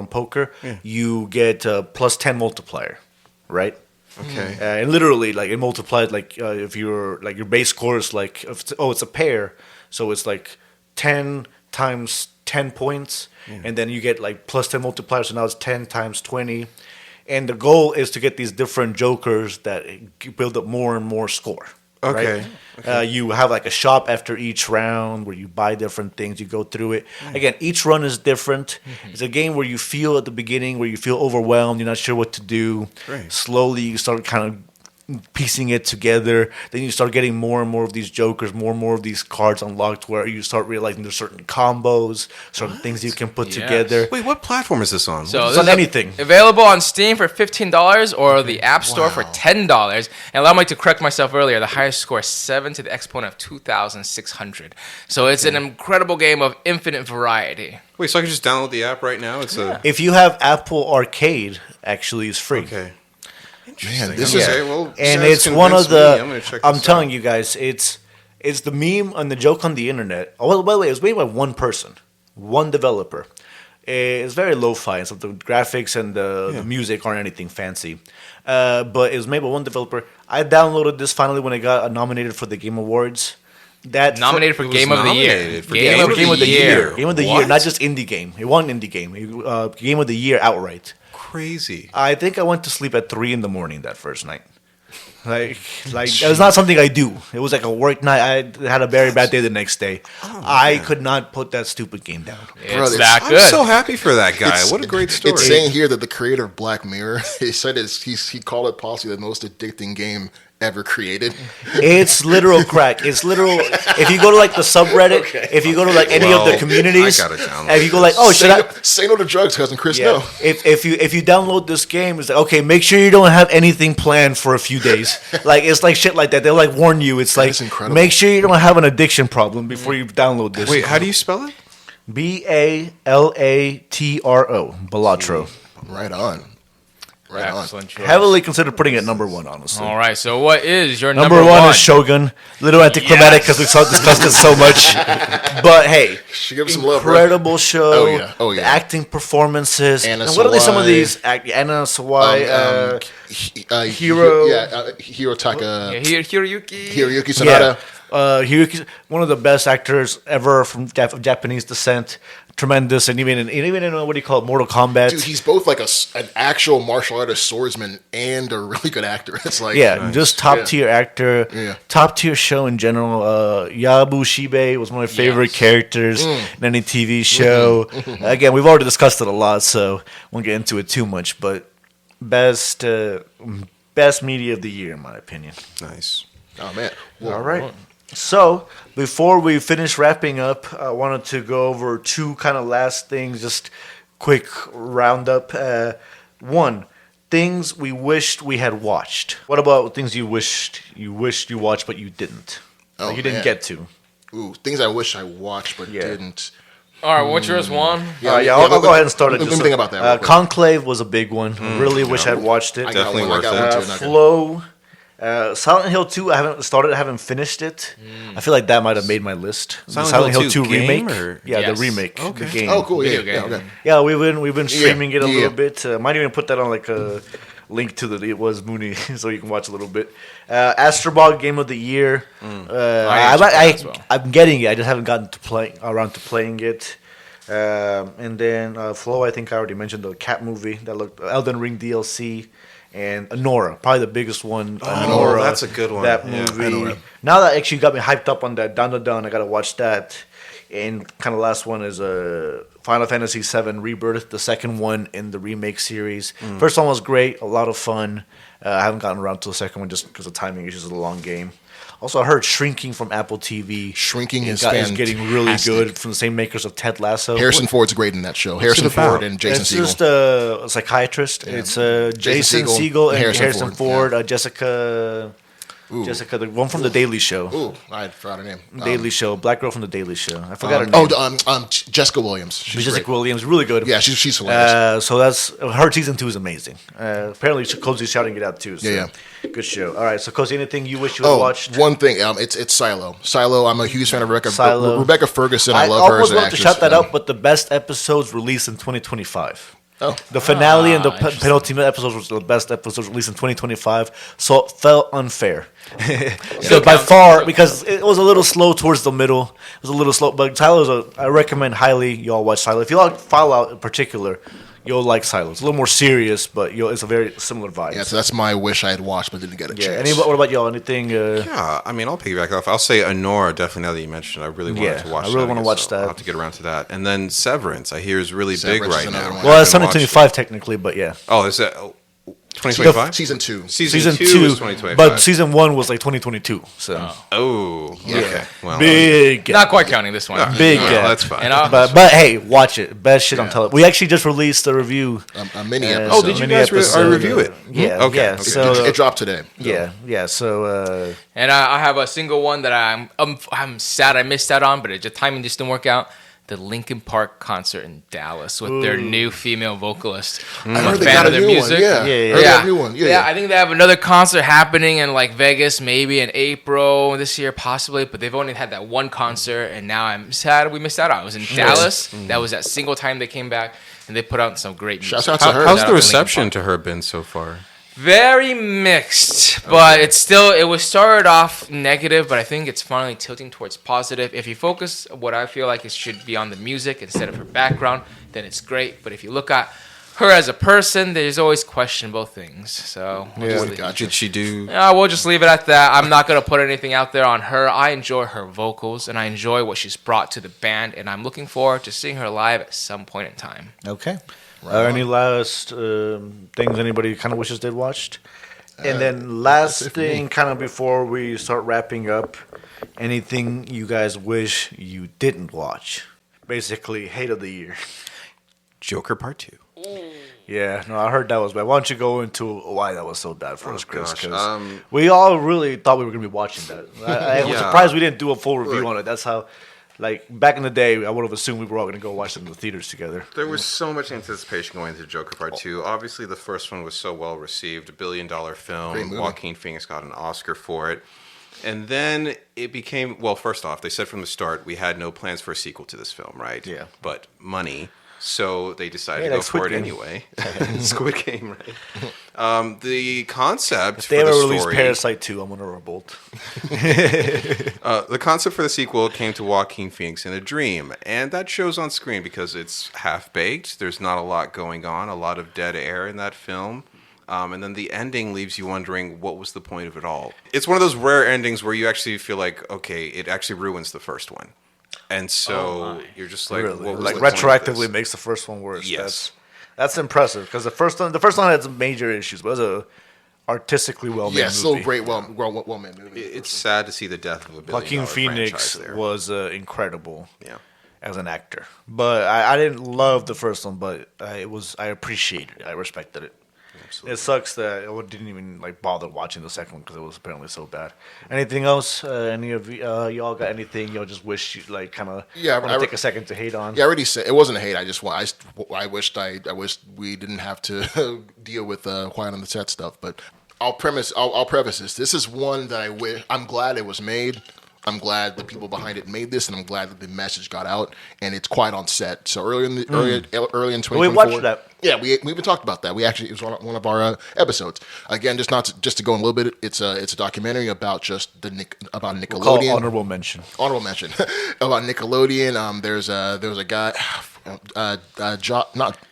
poker, you get a plus 10 multiplier, right? Okay. And literally, like it multiplies. Like if you're like your base score is like, it's a pair, so it's like 10 times 10 points, and then you get like plus 10 multipliers. So now it's 10 times 20, and the goal is to get these different jokers that build up more and more score. Okay. Right? You have like a shop after each round where you buy different things. You go through it. Again, each run is different. It's a game where you feel at the beginning where you feel overwhelmed. You're not sure what to do. Right. Slowly, you start kind of piecing it together. Then you start getting more and more of these jokers, more and more of these cards unlocked where you start realizing there's certain combos, certain things you can put Yes. together. Wait, what platform is this on? So It's this on is anything. Available on Steam for $15 or the App Store for $10. And allow me to correct myself earlier. The highest score is 7 to the exponent of 2,600. So it's an incredible game of infinite variety. Wait, so I can just download the app right now? It's If you have Apple Arcade, actually, it's free. okay. Man, this Okay, is well, And you guys it's one of convinced me. the. I'm gonna check I'm this telling out. you guys, it's the meme and the joke on the internet. Oh, well, by the way, it was made by one person, one developer. It's very lo-fi, so the graphics and the music aren't anything fancy. But it was made by one developer. I downloaded this finally when it got nominated for the Game Awards. Nominated for It was Game of the Year. nominated for Game of the Year. Game of the Year, What? not just indie game. It won indie game. Game of the Year outright. Crazy. I think I went to sleep at 3 a.m. that first night. Like it was not something I do. It was like a work night. I had a very bad day the next day. I could not put that stupid game down. It's Brothers, that I'm good. so happy for that guy. What a great story. It's saying here that the creator of Black Mirror, he said he called it possibly the most addicting game ever created. It's literal crack. It's literal. If you go to like the subreddit, if you go to like any of the Well, communities, I gotta download if you go like, oh, should I? Say no to drugs, cousin Chris. Yeah. No. If you download this game, it's like, okay, make sure you don't have anything planned for a few days. Like it's like shit like that. They'll like warn you. It's like is incredible. make sure you don't have an addiction problem before you download this. Wait, how do you spell it? Balatro. Balatro. Right on. Right on. Excellent choice. Heavily considered putting it number 1, honestly. All right. So what is your Number one is Shogun. A little anticlimactic because we discussed it so much. But hey, She gives some love, bro. incredible show. Oh, yeah. Oh, yeah. The acting performances. Anna And what are they, some of Sawai. these? Anna Sawai. Hiro. Hiro- Hirotaka. Hiroyuki. Hiroyuki Sanada. Hiroyuki's one of the best actors ever from Japanese descent. Tremendous, and even in what do you call it, Mortal Kombat. Dude, he's both like an actual martial artist swordsman and a really good actor. It's like Just top tier actor, Yeah. top tier show in general. Yabu Shibe was one of my favorite characters in any TV show. Again, we've already discussed it a lot, so won't get into it too much. But best media of the year, in my opinion. Nice. Oh man. Well, All right. So, before we finish wrapping up, I wanted to go over 2 kind of last things, just quick roundup. One, things we wished we had watched. What about things you wished you watched but you didn't? Oh, Like you didn't man. get to. Ooh, things I wish I watched but didn't. All right. What's yours, Juan? I'll go ahead and start it. Let me think about that real quick. Conclave was a big one. Really wish I'd watched it. I got Definitely one. I got worth one it. too. Not gonna- Flow. Silent Hill 2, I haven't started, I haven't finished it. I feel like that might have made my list. The Silent Hill 2 game, remake. or- Yeah, Yes. the remake. Okay. The game. Oh, cool. Yeah. Video Yeah. game. Okay. Yeah, we've been streaming it a Yeah. little bit. Might even put that on like a link to the It Was Mooney so you can watch a little bit. Astrobot Game of the Year. I'm getting it. I just haven't gotten around to playing it. And then Flow, I think I already mentioned the cat movie that looked Elden Ring DLC. And Anora, probably the biggest one. Anora, that's a good one. That Yeah. movie. Anora. Now that actually got me hyped up on that Down to Down, I gotta watch that. And kind of last one is Final Fantasy VII Rebirth, the second one in the remake series. First one was great, a lot of fun. I haven't gotten around to the second one just because of timing issues of the long game. Also, I heard Shrinking from Apple TV. Shrinking is getting really fantastic. good from the same makers of Ted Lasso. Harrison Ford's great in that show. Harrison it about? Ford and Jason It's Segel. just a psychiatrist. Yeah. It's Jason Segel Segel and and Harrison Harrison Ford, Ford, Jessica, the one from The Daily Show. Ooh, I forgot her name. Daily Show, black girl from The Daily Show. I forgot her name. Jessica Williams. She's Jessica great. Williams, really good. Yeah, she's hilarious. So that's her season 2 is amazing. Apparently, Cozy's shouting it out too. So Yeah, good show. All right, so Cozy, anything you wish you had watched? one thing. It's Silo. Silo. I'm a huge fan of Silo. Rebecca Ferguson. I I love her as almost an want to actress. shout that out, but the best episodes released in 2025. Oh, The finale and the interesting. penultimate episodes was the best episodes released in 2025, so it felt unfair. So by counts. far, because it was a little slow towards the middle. It was a little slow, but I recommend highly y'all watch Silo. If you like Fallout in particular, you'll like Silo. It's a little more serious, but it's a very similar vibe. yeah. So that's my wish I had watched, but didn't get a chance. What about y'all? Anything? Yeah, I mean, I'll piggyback off. I'll say Anora, definitely, now that you mentioned it. I really wanted Yeah, to watch I really that. wanna watch so that. I'll have to get around to that. And then Severance, I hear, is really Severance big is right another now. one. Well, it's I haven't watched it. 2025 technically, but yeah. Oh, is that 2025? Season 2. Season 2 2, is 2025. but season 1 was like 2022. So Oh, okay. Well, big, Not quite counting this one. big well, gap. that's fine. And I'll, But hey, watch it. Best shit on television. We actually just released a review. A mini episode. Oh, did you Mini guys episode, review it? Yeah, Okay, yeah. okay. So It dropped today. yeah. So and I have a single one that I'm sad I missed out on, but it just timing just didn't work out. The Linkin Park concert in Dallas with their new female vocalist. I'm I a heard they fan got of a their new music. one. Yeah, Yeah, I heard they got a new one. Yeah. I think they have another concert happening in like Vegas, maybe in April this year, possibly. But they've only had that one concert, and now I'm sad we missed out on it. I was in Dallas. That was that single time they came back, and they put out some great music. Shouts out to her. How's Shout out the to Linkin reception Park. to her been so far? Very mixed, but it was started off negative, but I think it's finally tilting towards positive. If you focus what I feel like it should be on the music instead of her background, then it's great. But if you look at her as a person, there's always questionable things. So Gotcha. Did she do? we'll just leave it at that. I'm not gonna put anything out there on her. I enjoy her vocals and I enjoy what she's brought to the band, and I'm looking forward to seeing her live at some point in time. okay. Any last things anybody kind of wishes they'd watched? And then last thing, kind of before we start wrapping up, anything you guys wish you didn't watch? Basically, hate of the year. Joker Part 2. Yeah, no, I heard that was bad. Why don't you go into why that was so bad for us, Chris? gosh, 'Cause we all really thought we were going to be watching that. I'm Yeah. surprised we didn't do a full review on it. That's how Like back in the day, I would have assumed we were all going to go watch them in the theaters together. There was so much anticipation going into Joker Part 2. Obviously, the first one was so well received, $1 billion Great film. movie. Joaquin Phoenix got an Oscar for it. And then it became, well, first off, they said from the start, we had no plans for a sequel to this film, right? Yeah. But money. So they decided Yeah, to go like Squid for it Game. anyway. Squid Game, right? The concept If for they the ever story... release Parasite 2, I'm going to revolt. The concept for the sequel came to Joaquin Phoenix in a dream, and that shows on screen because it's half-baked. There's not a lot going on, a lot of dead air in that film. And then the ending leaves you wondering, what was the point of it all? It's one of those rare endings where you actually feel like, okay, it actually ruins the first one. And so you're just like, Really? what was Like the point of retroactively this? makes the first one worse. Yes. That's impressive because the first one had some major issues, but it was a artistically well made Yeah, movie. still great, well made movie. It's sad to see the death of a billion-dollar Joaquin Phoenix franchise there. was incredible. Yeah. As an actor, but I didn't love the first one, but I appreciated it. I respected it. Absolutely. It sucks that I didn't even bother watching the second one because it was apparently so bad. Anything else? Any of y'all got anything y'all just wish you kind of want to take a second to hate on? Yeah, I already said it wasn't a hate. I wished we didn't have to deal with quiet on the set stuff. But I'll preface this. This is one that I'm glad it was made. I'm glad the people behind it made this, and I'm glad that the message got out. And it's quiet on set. So early in 2024, We watched that. Yeah, we even talked about that. It was one of our episodes. Again, just to go in a little bit. It's a documentary about about Nickelodeon. We'll call it honorable mention. Honorable mention about Nickelodeon. There was a guy,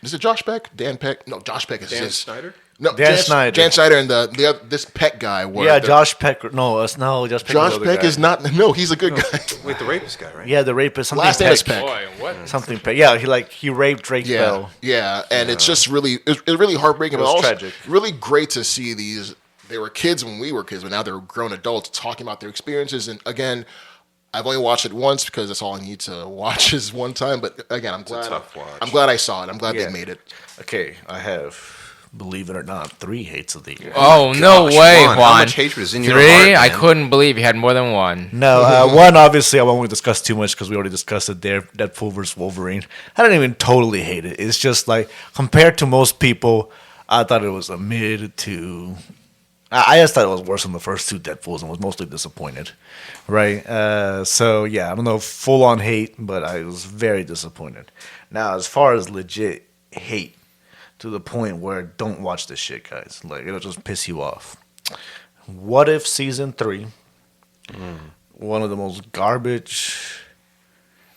is it Josh Peck? Dan Peck? No, Josh Peck is Dan his. Snyder? No, Dan Snyder. Dan Snyder and this Peck guy were. Yeah, Josh Peck. No, Josh Peck. Josh Peck is not. No, he's a good guy. Wait, the rapist guy, right? Yeah, the rapist. Something Last name Peck. is Peck. Boy, what? Something Peck. Yeah, he raped Drake Yeah, Bell. yeah, and it's just it's really heartbreaking. It was but also tragic. Really great to see these. They were kids when we were kids, but now they're grown adults talking about their experiences. And again, I've only watched it once because that's all I need to watch is one time. But again, I'm glad. a tough watch. I'm glad I saw it. I'm glad Yeah. they made it. Okay, I have, believe it or not, 3 hates of the year. Oh, no way, Juan. How much hatred is in your 3? heart, I man? couldn't believe you had more than one. No, one, obviously, I won't discuss too much because we already discussed it there. Deadpool vs. Wolverine. I didn't even totally hate it. It's just like, compared to most people, I thought it was a mid to... I just thought it was worse than the first 2 Deadpools and was mostly disappointed. Right? So, yeah, I don't know, full-on hate, but I was very disappointed. Now, as far as legit hate, to the point where don't watch this shit, guys. Like, it'll just piss you off. What If Season 3... One of the most garbage.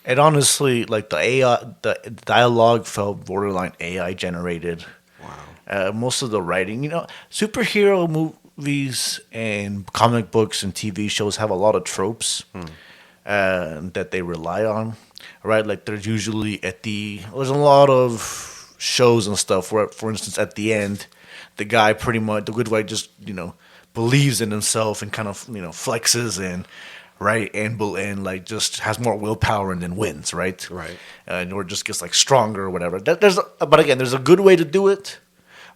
And honestly, like the dialogue felt borderline AI generated. Wow. Most of the writing, superhero movies and comic books and TV shows have a lot of tropes that they rely on, right? Like there's usually there's a lot of shows and stuff where, for instance, at the end, the guy the good guy just believes in himself and kind of flexes and right and like just has more willpower and then wins, right? Right. Or just gets like stronger or whatever. But again, there's a good way to do it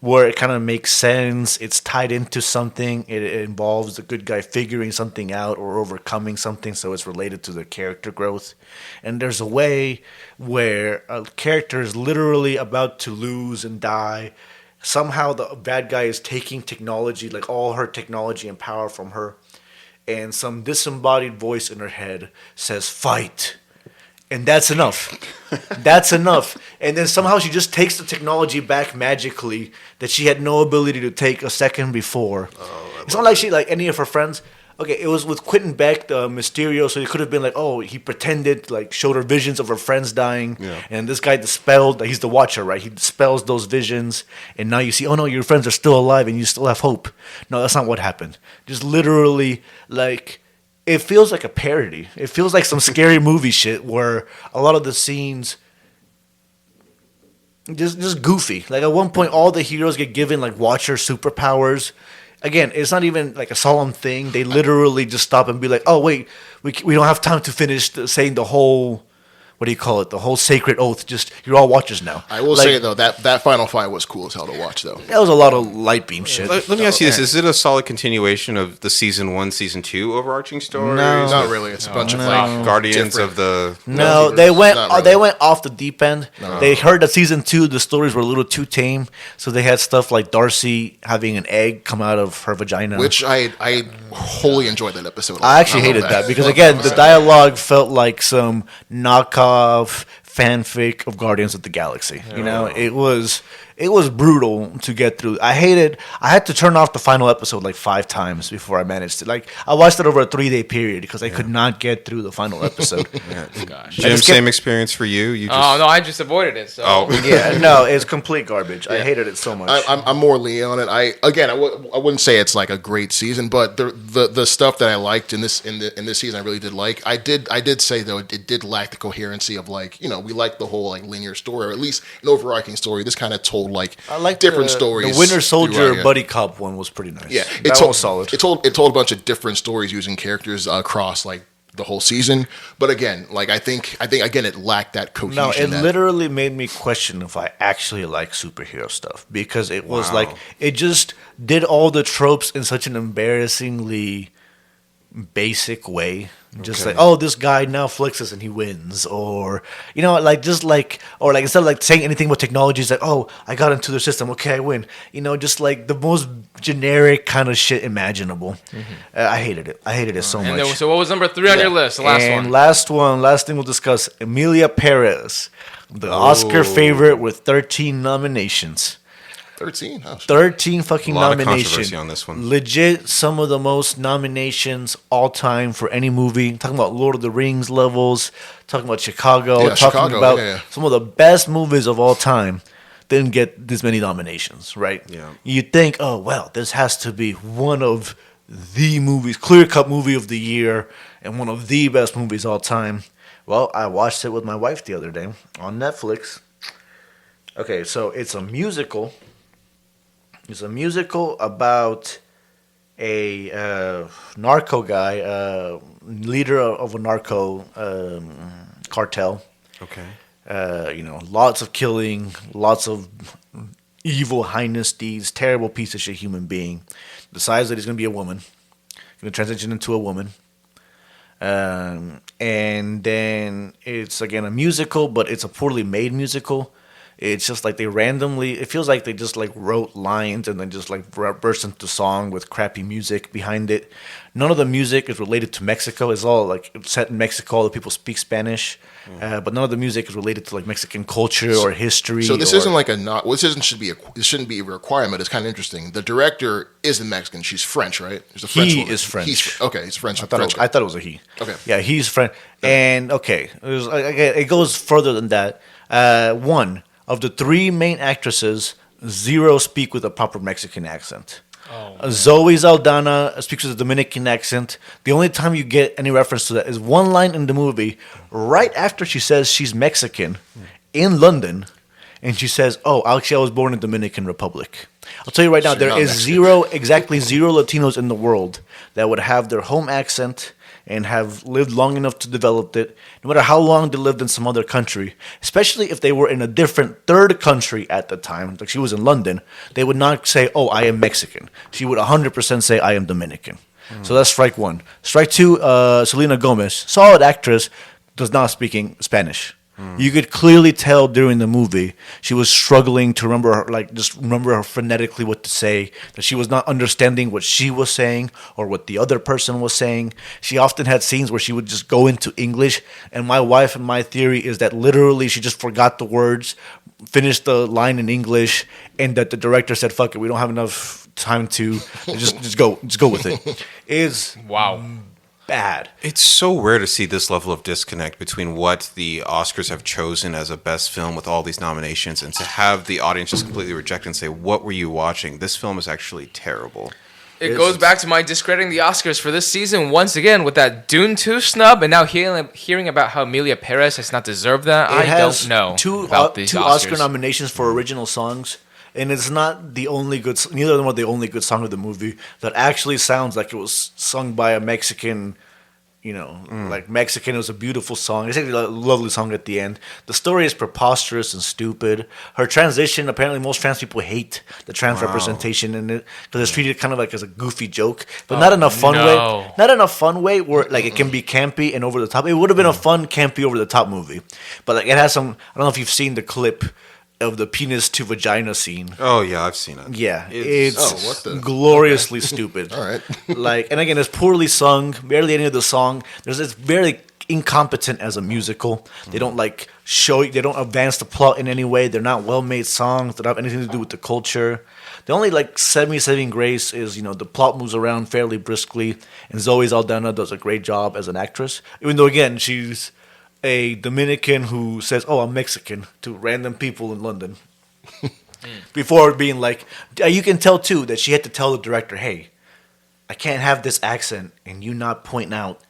where it kind of makes sense. It's tied into something. It involves the good guy figuring something out or overcoming something, so it's related to the character growth. And there's a way where a character is literally about to lose and die. Somehow the bad guy is taking technology, like all her technology and power from her, and some disembodied voice in her head says, "Fight." And that's enough. That's enough. And then somehow she just takes the technology back magically that she had no ability to take a second before. It's not like any of her friends. Okay, it was with Quentin Beck, the Mysterio, so it could have been like, oh, he pretended, showed her visions of her friends dying, and this guy dispelled, he's the Watcher, right? He dispels those visions, and now you see, oh no, your friends are still alive, and you still have hope. No, that's not what happened. Just literally, it feels like a parody. It feels like some scary movie shit where a lot of the scenes just goofy. Like at one point, all the heroes get given Watcher superpowers. Again, it's not even like a solemn thing. They literally just stop and be like, "Oh wait, we don't have time to finish saying the whole what do you call it? The whole sacred oath. Just you're all watchers now. I will say though that final fight was cool as hell to watch though. That was a lot of light beam shit. Let me ask you this: is it a solid continuation of the season 1, season 2 overarching stories? No. Not really. It's a bunch of like Guardians different- of the. No, they went off the deep end. They heard that season 2 the stories were a little too tame, so they had stuff like Darcy having an egg come out of her vagina. which I wholly enjoyed that episode. I actually hated that because again the dialogue felt like some knockoff fanfic of Guardians of the Galaxy. You know, it was brutal to get through. I had to turn off the final episode like 5 times before I managed to. Like I watched it over a 3-day period because I could not get through the final episode. Gosh. Jim, same experience for you. You just, Oh no, I just avoided it. So. Yeah, no, it's complete garbage. I hated it so much. I'm more lenient on it. I wouldn't say it's like a great season, but the stuff that I liked in this season I really did like. I did say though it did lack the coherency of like, you know, we like the whole like linear story or at least an overarching story. This kind of told like I like different stories. The Winter Soldier throughout, yeah. buddy cop one was pretty nice. Yeah, that one was solid. It told a bunch of different stories using characters across like the whole season. But again, like I think again it lacked that cohesion. No, it literally made me question if I actually like superhero stuff because it was like it just did all the tropes in such an embarrassingly basic way. Just like, oh, this guy now flexes and he wins, or you know, like just like, or like instead of like saying anything about technology, it's like, oh, I got into the system, okay, I win. You know, just like the most generic kind of shit imaginable. I hated it. I hated it so much. And so what was number 3 on your list? The last one. Last thing we'll discuss: Emilia Perez, the Oscar favorite with 13 nominations. 13? Oh, 13 fucking A lot of nominations. controversy on this one. Legit, some of the most nominations all time for any movie. Talking about Lord of the Rings levels, talking about Chicago, Yeah, talking Chicago, about yeah. some of the best movies of all time. Didn't get this many nominations, right? Yeah. You'd think, oh, well, this has to be one of the movies, clear-cut movie of the year, and one of the best movies all time. Well, I watched it with my wife the other day on Netflix. Okay, so it's a musical. It's a musical about a narco guy, leader of a narco cartel. Okay. You know, lots of killing, lots of evil, heinous deeds, terrible piece of shit human being. Decides that he's going to be a woman. Going to transition into a woman. And then it's, again, a musical, but it's a poorly made musical. It's just like it feels like they just like wrote lines and then just like burst into song with crappy music behind it. None of the music is related to Mexico. It's all like set in Mexico. All the people speak Spanish, but none of the music is related to like Mexican culture or history. So this isn't like this shouldn't be a requirement. It's kind of interesting. The director isn't Mexican. She's French, right? She's a French woman. Is French. He's French. I thought it was a he. Okay. Yeah, he's French. And okay, it goes further than that. One of the 3 main actresses, 0 speak with a proper Mexican accent. Zoe Saldana speaks with a Dominican accent. The only time you get any reference to that is one line in the movie right after she says she's Mexican in London, and she says, "Oh, actually, I was born in Dominican Republic." I'll tell you right now, She's there not is Mexican. exactly zero Latinos in the world that would have their home accent and have lived long enough to develop it, no matter how long they lived in some other country, especially if they were in a different third country at the time, like she was in London, they would not say, oh, I am Mexican. She would 100% say, I am Dominican. So that's strike 1. Strike 2, Selena Gomez, solid actress, does not speak Spanish. You could clearly tell during the movie she was struggling to remember her phonetically what to say, that she was not understanding what she was saying or what the other person was saying. She often had scenes where she would just go into English, and my wife and my theory is that literally she just forgot the words, finished the line in English, and that the director said, fuck it, we don't have enough time to just go with it. It's bad. It's so rare to see this level of disconnect between what the Oscars have chosen as a best film with all these nominations and to have the audience just completely reject and say, what were you watching? This film is actually terrible. It goes back to my discrediting the Oscars for this season once again with that Dune 2 snub, and now hearing about how Emilia Perez has not deserved that. I don't know about these two Oscars. Oscar nominations for original songs, and it's not the only good. Neither of them are the only good song of the movie that actually sounds like it was sung by a Mexican, like Mexican. It was a beautiful song. It's actually a lovely song at the end. The story is preposterous and stupid. Her transition, apparently most trans people hate the trans representation in it because it's treated kind of like as a goofy joke, but not in a fun way. Not in a fun way where like it can be campy and over the top. It would have been a fun, campy, over the top movie, but like it has some. I don't know if you've seen the clip of the penis to vagina scene. Oh yeah, I've seen it. Yeah, it's gloriously stupid. All right. Like, and again, it's poorly sung. Barely any of the song. It's very incompetent as a musical. They don't like show. They don't advance the plot in any way. They're not well-made songs. They don't have anything to do with the culture. The only like saving grace is the plot moves around fairly briskly, and Zoe Saldana does a great job as an actress. Even though again she's a Dominican who says, "Oh, I'm Mexican" to random people in London. Before being like, you can tell too that she had to tell the director, "Hey, I can't have this accent and you not point out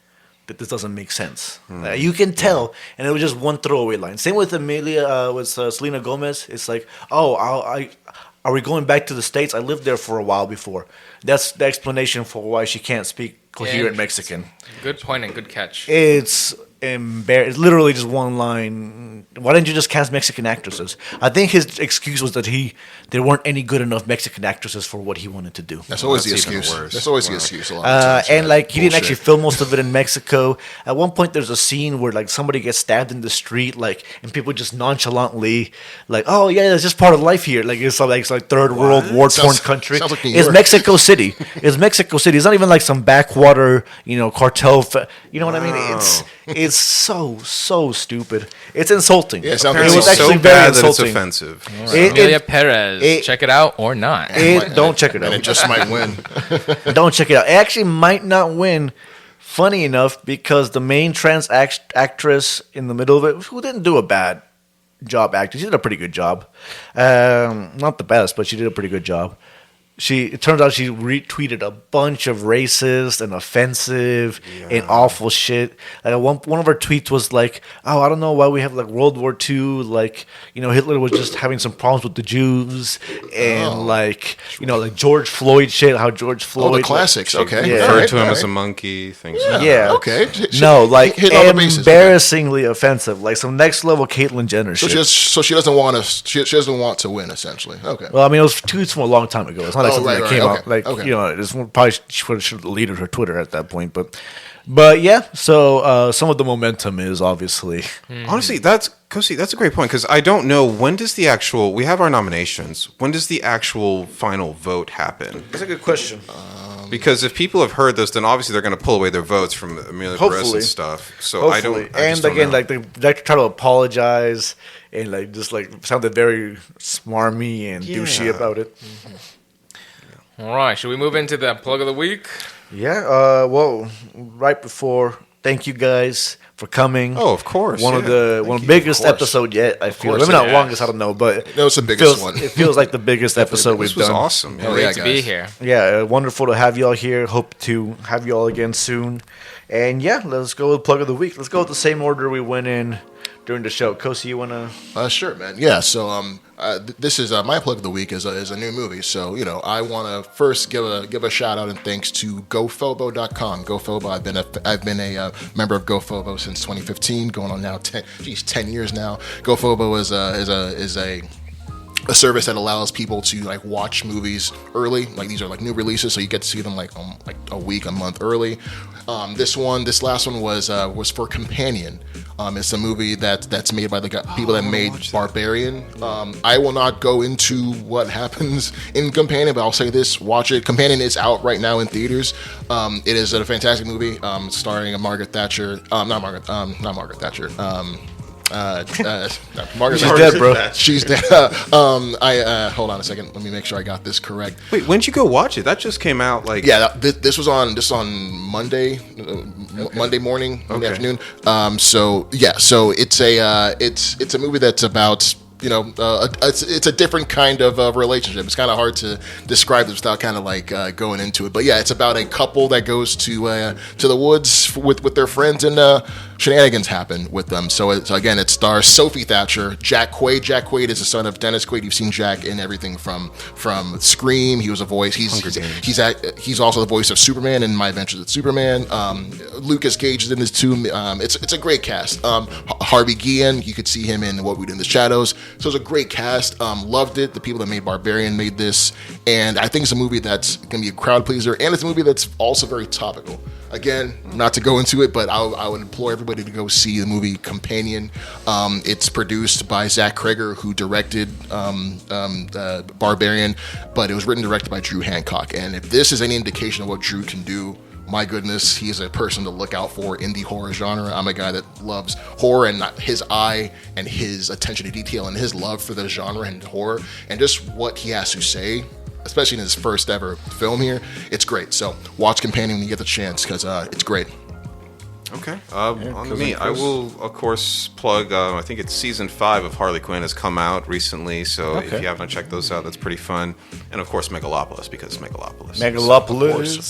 that this doesn't make sense." You can tell, and it was just one throwaway line. Same with Selena Gomez. It's like, "Oh, are we going back to the States? I lived there for a while before." That's the explanation for why she can't speak coherent Mexican. Good point and good catch. It's embarrassing. It's literally just one line. Why didn't you just cast Mexican actresses? I think his excuse was that there weren't any good enough Mexican actresses for what he wanted to do. That's always the excuse. That's always the excuse. A lot of times, and like he didn't actually film most of it in Mexico. At one point, there's a scene where like somebody gets stabbed in the street, like, and people just nonchalantly like, "Oh yeah, it's just part of life here." Like it's like third world war torn country. Sounds like New It's York. Mexico City. It's Mexico City. It's not even like some backwater, cartel. You know what I mean? It's so stupid. It's insulting. Yeah, it sounds Apparently was so actually bad very that it's insulting. offensive. Amelia Perez. Check it out or not. Don't check it out. And it just might win. Don't check it out. It actually might not win. Funny enough, because the main trans actress in the middle of it, who didn't do a bad job acting, she did a pretty good job. Not the best, but she did a pretty good job. It turns out she retweeted a bunch of racist and offensive and awful shit. Like one of her tweets was like, "Oh, I don't know why we have like World War II. Like, Hitler was just having some problems with the Jews and like George Floyd shit. How George Floyd, All the classics. Okay. Yeah. Referred to him as a monkey. Things like that. Yeah. Okay. No, like hit all the bases. embarrassingly offensive, like some next level Caitlyn Jenner shit. So she doesn't want to. She doesn't want to win. Essentially. Okay. Well, I mean, it was tweets from a long time ago. It's not like something right, that came right. out. Like, Okay. this one probably should have deleted her Twitter at that point. But yeah, so some of the momentum is obviously. Honestly, Kosi, that's a great point because I don't know when does we have our nominations. When does the actual final vote happen? That's a good question. Because if people have heard this, then obviously they're going to pull away their votes from Amelia Perez Hopefully. and stuff. So Hopefully. I just don't know. like they try to apologize and like just like sounded very smarmy and douchey about it. All right, should we move into the plug of the week? Yeah. Well, right before. Thank you guys for coming. Oh, of course. One of the biggest episode yet. I feel. Maybe not longest. I don't know, but No, it's the biggest one. It feels like the biggest episode we've This was done. awesome. Oh, Great yeah, to guys. be here. Yeah, wonderful to have you all here. Hope to have you all again soon. And yeah, let's go with plug of the week. Let's go with the same order we went in during the show. Kosi, you wanna? Sure, man. Yeah. So, this is my plug of the week is a new movie. So, I want to first give a shout out and thanks to GoFobo.com. GoFobo. I've been a member of GoFobo since 2015, going on now 10 years now. GoFobo is a service that allows people to like watch movies early. Like these are like new releases, so you get to see them like a week, a month early. This last one was for Companion. It's a movie that's made by the people that made Barbarian. I will not go into what happens in Companion, but I'll say this: watch it. Companion is out right now in theaters. It is a fantastic movie starring Margaret Thatcher. Not Margaret Thatcher. Margaret She's dead, bro. She's dead. Hold on a second. Let me make sure I got this correct. Wait, when'd you go watch it? That just came out like. Yeah, this was on Monday, Monday morning, Monday afternoon. So it's a movie that's about. It's a different kind of relationship. It's kind of hard to describe this without kind of like going into it. But yeah, it's about a couple that goes to the woods with their friends and shenanigans happen with them. So again, it stars Sophie Thatcher, Jack Quaid. Jack Quaid is the son of Dennis Quaid. You've seen Jack in everything from Scream. He was a voice. He's also the voice of Superman in My Adventures with Superman. Lucas Gage is in this too. It's a great cast. Harvey Guillen, you could see him in What We Do in the Shadows. So it's a great cast. Loved it. The people that made Barbarian made this, and I think it's a movie that's going to be a crowd pleaser, and it's a movie that's also very topical. Again, not to go into it, but I would implore everybody to go see the movie Companion. It's produced by Zach Kreger, who directed Barbarian, but it was written and directed by Drew Hancock. And if this is any indication of what Drew can do, my goodness, he's a person to look out for in the horror genre. I'm a guy that loves horror, and his eye and his attention to detail and his love for the genre and horror and just what he has to say, especially in his first ever film here, it's great. So watch Companion when you get the chance, because it's great. Okay. On to me. I will, of course, plug, I think it's season 5 of Harley Quinn has come out recently, so if you haven't checked those out, that's pretty fun. And, of course, Megalopolis, because Megalopolis. Megalopolis. Of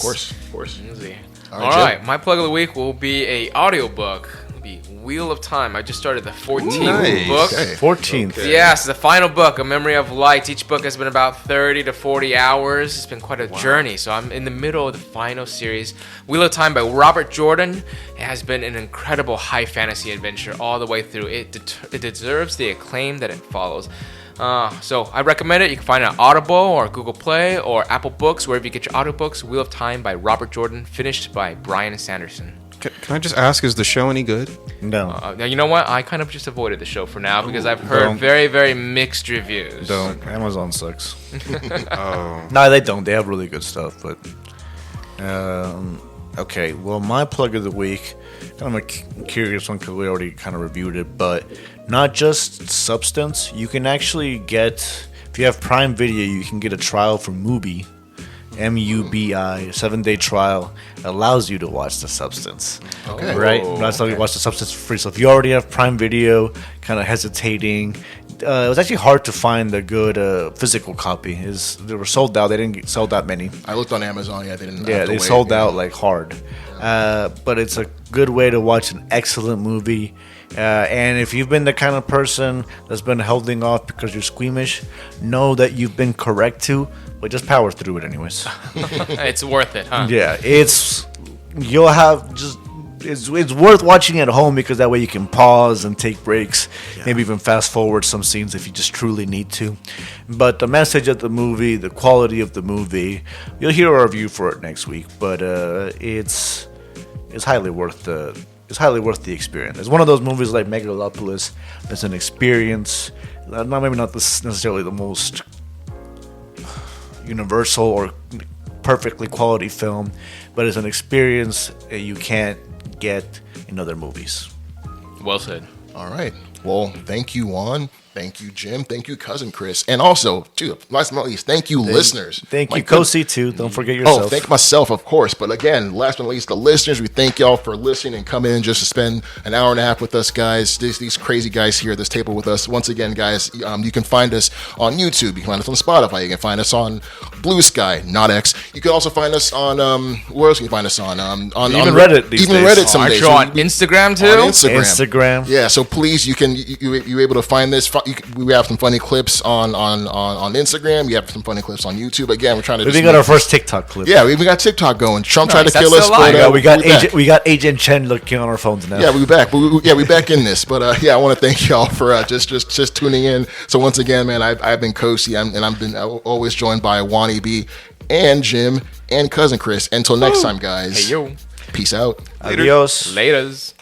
course. Easy. All right. My plug of the week will be a audiobook. It'll be Wheel of Time. I just started the 14th book. Okay. 14th. Okay. Yes, the final book, A Memory of Light. Each book has been about 30 to 40 hours. It's been quite a journey. So I'm in the middle of the final series. Wheel of Time by Robert Jordan. It has been an incredible high fantasy adventure all the way through. It deserves the acclaim that it follows. So I recommend it. You can find it on Audible or Google Play or Apple Books, wherever you get your audiobooks. Wheel of Time by Robert Jordan, finished by Brian Sanderson. Can I just ask, is the show any good? No. Now, you know what? I kind of just avoided the show for now because I've heard very, very mixed reviews. Don't. Amazon sucks. No, they don't. They have really good stuff. But okay. Well, my plug of the week, kind of a curious one because we already kind of reviewed it, but not just Substance. You can actually get, if you have Prime Video, you can get a trial for Mubi. MUBI, a 7-day trial, allows you to watch The Substance. Okay. Right? That's how you watch The Substance for free. So if you already have Prime Video, kind of hesitating, it was actually hard to find a good physical copy. They were sold out. They didn't sell that many. I looked on Amazon. Yeah, they didn't. Yeah, they sold out like hard. But it's a good way to watch an excellent movie. And if you've been the kind of person that's been holding off because you're squeamish, know that you've been correct to, but just power through it anyways. It's worth it, huh? Yeah, it's worth watching at home because that way you can pause and take breaks, maybe even fast forward some scenes if you just truly need to. But the message of the movie, the quality of the movie, you'll hear a review for it next week. But it's highly worth the experience. It's one of those movies like Megalopolis. It's an experience, maybe not necessarily the most universal or perfectly quality film, but it's an experience that you can't get in other movies. Well said. All right. Well, thank you, Juan. Thank you, Jim. Thank you, Cousin Chris. And also, too, last but not least, thank you, listeners. Thank you, Kosi, too. Don't forget yourself. Oh, thank myself, of course. But again, last but not least, the listeners, we thank y'all for listening and coming in just to spend an hour and a half with us, guys. These crazy guys here at this table with us. Once again, guys, you can find us on YouTube. You can find us on Spotify. You can find us on Blue Sky, not X. You can also find us on, where else can you find us on? Even Reddit these days. Reddit some days. On Instagram, too? On Instagram. Yeah, so please, you're able to find this. We have some funny clips on Instagram. You have some funny clips on YouTube. Again, we're trying to. We got our first TikTok clip. Yeah, we got TikTok going. Trump tried to kill us. But, we got Agent Chen looking on our phones now. Yeah, we back. We back in this. But I want to thank y'all for just tuning in. So once again, man, I've been Kosi, and I've been always joined by Wani B and Jim and Cousin Chris. Until next time, guys. Hey yo. Peace out. Adios. Laters.